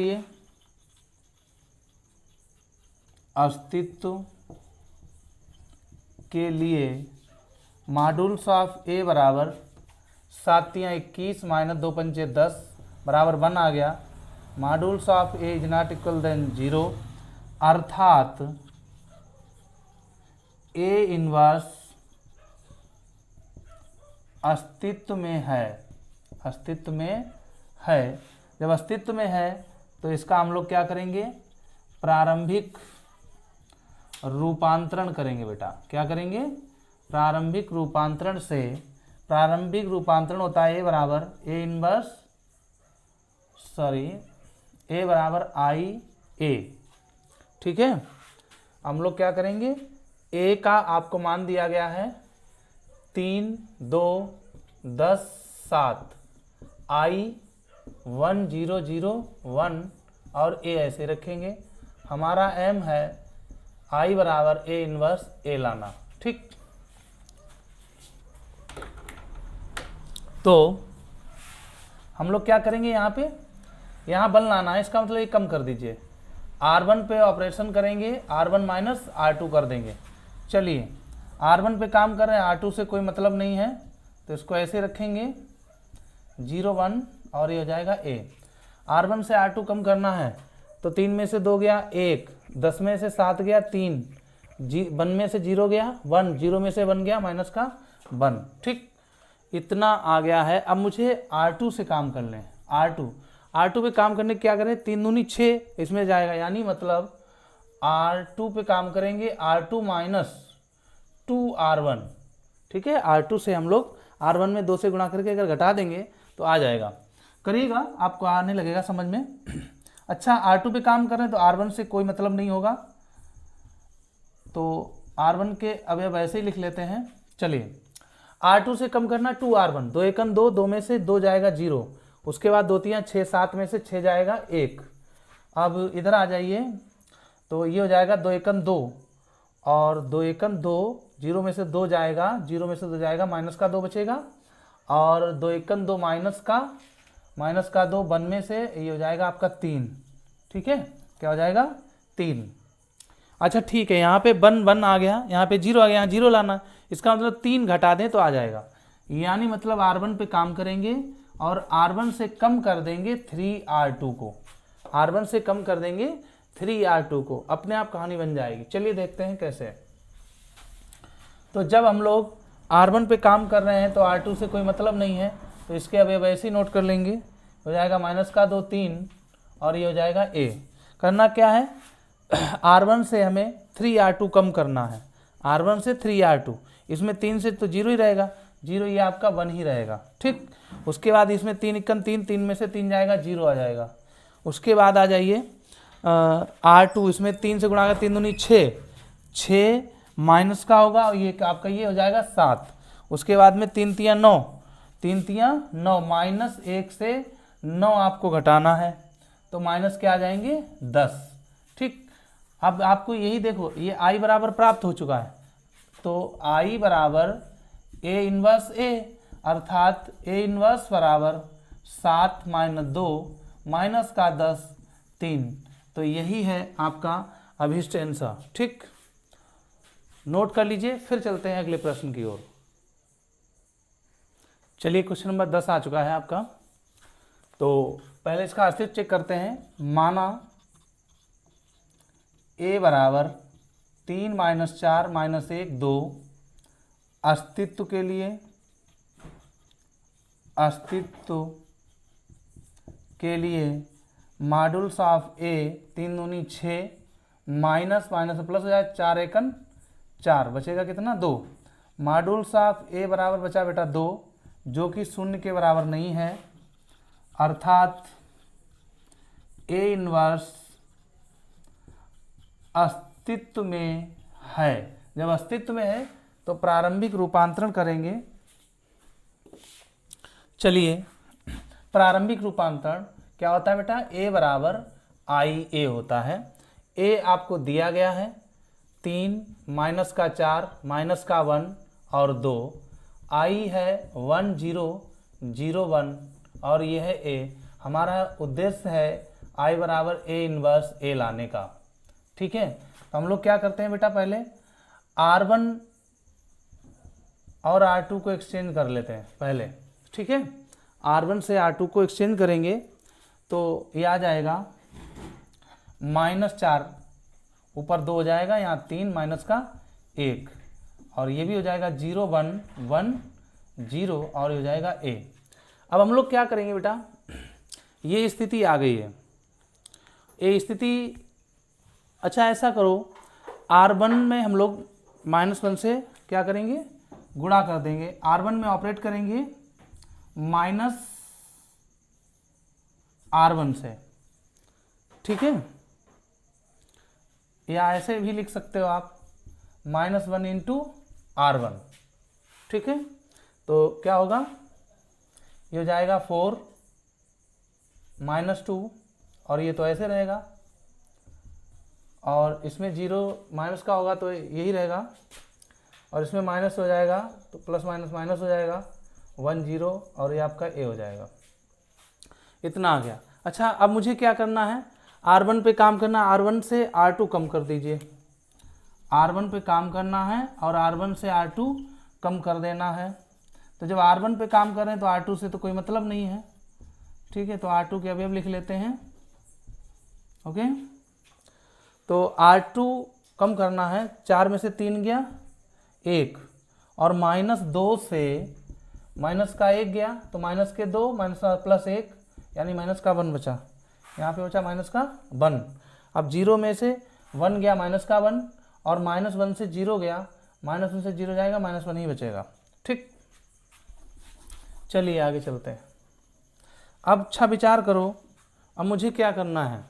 लिए मॉड्यूल्स ऑफ A बराबर 7 तियां 21 माइनस 2 पंचे 10 बराबर 1 आ गया। Modulus of A is not equal than 0, अर्थात A इनवर्स अस्तित्व में है। जब अस्तित्व में है तो इसका हम लोग क्या करेंगे? प्रारंभिक रूपांतरण करेंगे बेटा। क्या करेंगे? प्रारंभिक रूपांतरण से, प्रारंभिक रूपांतरण होता है A बराबर A बराबर IA। ठीक है, हम लोग क्या करेंगे? A का आपको मान दिया गया है 3 2 10 7, I 1 0 0 1 और A ऐसे रखेंगे। हमारा M है I बराबर A इनवर्स A लाना। ठीक, तो हम लोग क्या करेंगे? यहाँ बल लाना है, इसका मतलब ये कम कर दीजिए। R1 पे ऑपरेशन करेंगे, R1 माइनस R2 कर देंगे। चलिए R1 पे काम कर रहे हैं, R2 से कोई मतलब नहीं है, तो इसको ऐसे रखेंगे 0 1 और ये हो जाएगा A। R1 से R2 कम करना है तो 3 में से 2 गया 1, 10 में से 7 गया 3, 1 में से 0 गया 1, 0 में से 1 गया माइनस का 1। ठीक, इतना आ गया है। अब मुझे R2 से काम कर लें। R2 पे काम करने क्या करें? 3 दूनी 6 इसमें जाएगा, यानी मतलब R2 पे काम करेंगे R2 माइनस 2R1। ठीक है, R2 से हम लोग R1 में 2 से गुणा करके अगर घटा देंगे तो आ जाएगा। करिएगा, आपको आने लगेगा समझ में। अच्छा, R2 पे काम कर रहे हैं तो R1 से कोई मतलब नहीं होगा, तो R1 के अवयव ऐसे ही लिख लेते हैं। चलिए, R2 से कम करना 2R1, 2 एकम 2, 2 में से 2 जाएगा 0, उसके बाद 2 तियां 6, 7 में से 6 जाएगा 1। अब इधर आ जाइए, तो ये हो जाएगा 2 एकम 2 और 2 एकम 2, 0 में से 2 जाएगा, 0 में से 2 जाएगा, माइनस का 2 बचेगा, और 2 एकम 2 माइनस का 2, 1 में से ये हो जाएगा आपका 3। ठीक है, क्या हो जाएगा? 3। अच्छा ठीक है, यहाँ पे 1 आ गया, यहाँ पे 0 आ गया, यहाँ 0 लाना, इसका मतलब 3 घटा दें तो आ जाएगा। यानी मतलब R1 पे काम करेंगे और R1 से कम कर देंगे 3R2 को, R1 से कम कर देंगे 3R2 को, अपने आप कहानी बन जाएगी। चलिए देखते हैं कैसे। तो जब हम लोग R1 पे काम कर रहे हैं तो R2 से कोई मतलब नहीं है, तो इसके अब वैसे ही नोट कर लेंगे। हो जाएगा माइनस का 2 3 और ये हो जाएगा A। करना क्या है? R1 से हमें 3R2 कम करना है, R1 से 3R2, इसमें 3 से तो 0 ही रहेगा, 0 ये आपका 1 ही रहेगा। ठीक, उसके बाद इसमें 3 एकम 3, 3 में से 3 जाएगा 0 आ जाएगा। उसके बाद आ जाइए R2, इसमें 3 से गुणा कर 3 दूनी 6 माइनस का होगा और ये आपका ये हो जाएगा 7। उसके बाद में 3 तियां 9, 3 तियां 9, माइनस 1 से 9 आपको घटाना है, तो माइनस के आ जाएंगे 10। ठीक, अब आपको यही देखो, ये I बराबर प्राप्त हो चुका है, तो I बराबर A इनवर्स A, अर्थात A इनवर्स बराबर 7 माइनस 2 माइनस का 10 3, तो यही है आपका अभिष्ट आंसर। ठीक, नोट कर लीजिए, फिर चलते हैं अगले प्रश्न की ओर। चलिए क्वेश्चन नंबर 10 आ चुका है आपका। तो पहले इसका अस्तित्व चेक करते हैं। माना a बराबर 3 - 4 - 1 2, अस्तित्व के लिए मॉड्यूल्स ऑफ a 3 दूनी 6 माइनस माइनस प्लस हो जाए 4 एकन 4, बचेगा कितना 2। मॉड्यूल्स ऑफ a बराबर बचा बेटा 2, जो कि 0 के बराबर नहीं है, अर्थात a इनवर्स अस्तित्व में है। जब अस्तित्व में है तो प्रारंभिक रूपांतरण करेंगे। चलिए, प्रारंभिक रूपांतरण क्या होता है बेटा, a बराबर आई ए होता है। a आपको दिया गया है 3 माइनस का 4 माइनस का 1 और 2, i है 1 0 0 1 और ये है a। हमारा उद्देश्य है i बराबर a इनवर्स a लाने का। ठीक है, तो हम लोग क्या करते हैं बेटा, पहले R1 और R2 को एक्सचेंज कर लेते हैं पहले। ठीक है, R1 से R2 को एक्सचेंज करेंगे तो ये आ जाएगा -4, ऊपर 2 हो जाएगा, यहाँ 3 माइनस का 1 और ये भी हो जाएगा 0 1 1 0 और ये हो जाएगा a। अब हम लोग क्या करेंगे बेटा, ये स्थिति आ गई है, ये स्थिति। अच्छा ऐसा करो, R1 में हम लोग -1 से क्या करेंगे, गुणा कर देंगे। R1 में ऑपरेट करेंगे -R1 से। ठीक है, या ऐसे भी लिख सकते हो आप -1 इंटू R1। ठीक है, तो क्या होगा, ये हो जाएगा 4 -2 और ये तो ऐसे रहेगा और इसमें 0 माइनस का होगा तो यही रहेगा और इसमें माइनस हो जाएगा तो प्लस माइनस माइनस हो जाएगा 1 0 और ये आपका a हो जाएगा। इतना आ गया। अच्छा, अब मुझे क्या करना है, R1 पे काम करना है। R1 से R2 कम कर दीजिए, R1 पे काम करना है और R1 से R2 कम कर देना है। तो जब R1 पे काम कर रहे हैं तो R2 से तो कोई मतलब नहीं है। ठीक है, तो R2 के अवयव लिख लेते हैं। ओके, तो R2 कम करना है, 4 में से 3 गया 1 और -2 से माइनस का 1 गया तो माइनस के 2 माइनस प्लस 1 यानी माइनस का 1 बचा, यहाँ पे बचा माइनस का 1। अब 0 में से 1 गया माइनस का 1 और -1 से 0 गया, -1 से 0 जाएगा, -1 ही बचेगा। ठीक, चलिए आगे चलते हैं। अब अच्छा विचार करो, अब मुझे क्या करना है,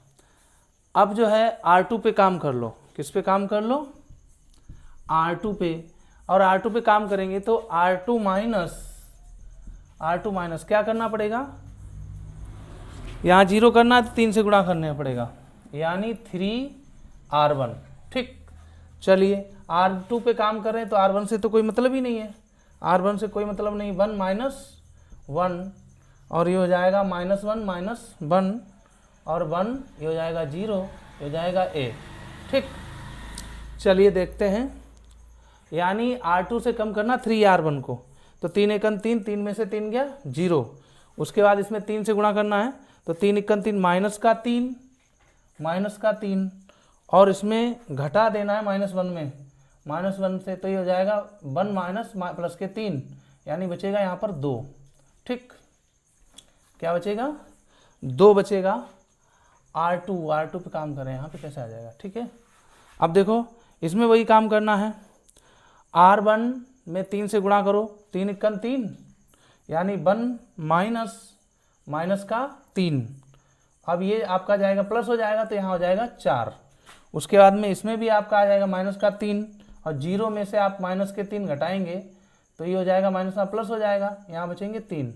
अब जो है R2 पे काम कर लो। किस पे काम कर लो, R2 पे। और R2 पे काम करेंगे तो R2 माइनस क्या करना पड़ेगा, यहाँ 0 करना है तो 3 से गुणा करना पड़ेगा, यानी 3R1। ठीक, चलिए R2 पे काम कर रहे हैं तो R1 से तो कोई मतलब ही नहीं है, R1 से कोई मतलब नहीं, 1 - 1 और ये हो जाएगा -1 - 1 और 1 ये हो जाएगा 0, ये हो जाएगा a। ठीक, चलिए देखते हैं, यानी R2 से कम करना 3R1 को, तो 3 एकन 3, 3 में से 3 गया 0। उसके बाद इसमें 3 से गुणा करना है तो 3 एकन 3 माइनस का 3 और इसमें घटा देना है -1 में, -1 से तो ये हो जाएगा 1 माइनस प्लस के 3 यानी बचेगा यहाँ पर 2। ठीक, क्या बचेगा, 2 बचेगा। R2 पे काम करें, यहाँ पे कैसे आ जाएगा। ठीक है, अब देखो इसमें वही काम करना है, R1 में 3 से गुणा करो, 3 एकन 3 यानी 1 माइनस का 3। अब ये आपका जाएगा प्लस हो जाएगा तो यहाँ हो जाएगा 4। उसके बाद में इसमें भी आपका आ जाएगा -3 और 0 में से आप माइनस के 3 घटाएंगे तो ये हो जाएगा माइनस का प्लस हो जाएगा, यहाँ बचेंगे 3।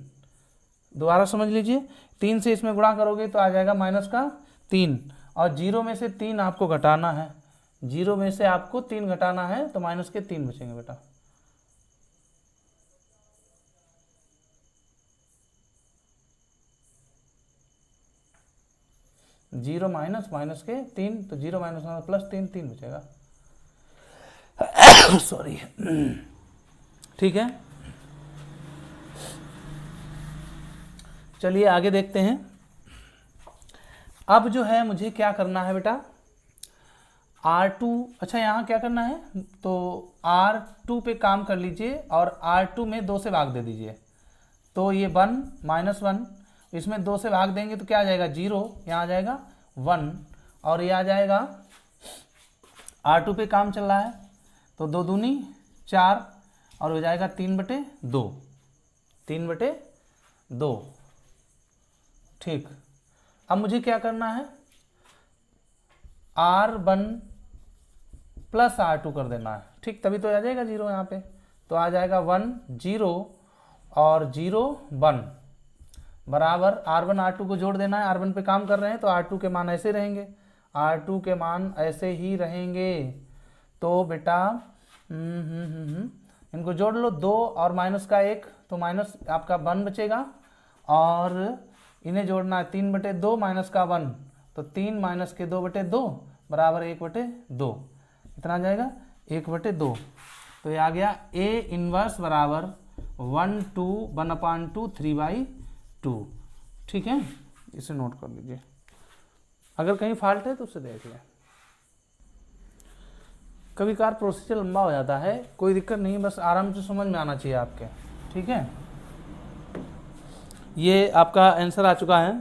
दोबारा समझ लीजिए, 3 से इसमें गुणा करोगे तो आ जाएगा -3 और 0 में से 3 आपको घटाना है, 0 में से आपको 3 घटाना है तो माइनस के 3 बचेंगे बेटा। जीरो माइनस के 3 तो 0 माइनस प्लस 3 बचेगा। सॉरी। ठीक है, चलिए आगे देखते हैं। अब जो है मुझे क्या करना है बेटा, R2, अच्छा यहाँ क्या करना है, तो R2 पे काम कर लीजिए और R2 में 2 से भाग दे दीजिए। तो ये 1 -1, इसमें 2 से भाग देंगे तो क्या आ जाएगा 0, यहाँ आ जाएगा 1 और ये आ जाएगा R2 पे काम चल रहा है तो 2 दूनी 4 और हो जाएगा 3/2, 3/2। ठीक, अब मुझे क्या करना है, R1 प्लस R2 कर देना है। ठीक, तभी तो आ जाएगा 0 यहाँ पे, तो आ जाएगा 1 0 और 0 1 बराबर R1 R2 को जोड़ देना है। R1 पे काम कर रहे हैं तो R2 के मान ऐसे रहेंगे, R2 के मान ऐसे ही रहेंगे। तो बेटा इनको जोड़ लो, 2 और माइनस का 1 तो माइनस आपका 1 बचेगा और इन्हें जोड़ना है 3/2 माइनस का 1 तो 3 माइनस के 2/2 बराबर 1/2, इतना आ जाएगा 1/2। तो ये आ गया A इनवर्स बराबर 1/2 3/2। ठीक है, इसे नोट कर लीजिए, अगर कहीं फॉल्ट है तो उसे देख लें। कभी कभार प्रोसीजर लंबा हो जाता है, कोई दिक्कत नहीं, बस आराम से समझ में आना चाहिए आपके। ठीक है, ये आपका आंसर आ चुका है।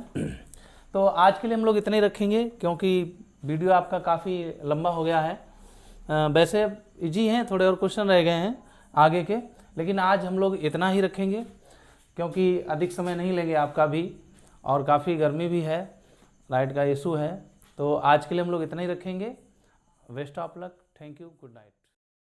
तो आज के लिए हम लोग इतने ही रखेंगे क्योंकि वीडियो आपका काफ़ी लंबा हो गया है। वैसे इजी हैं, थोड़े और क्वेश्चन रह गए हैं आगे के, लेकिन आज हम लोग इतना ही रखेंगे क्योंकि अधिक समय नहीं लेंगे आपका भी, और काफ़ी गर्मी भी है, लाइट का इशू है। तो आज के लिए हम लोग इतना ही रखेंगे। Best of luck, thank you, good night.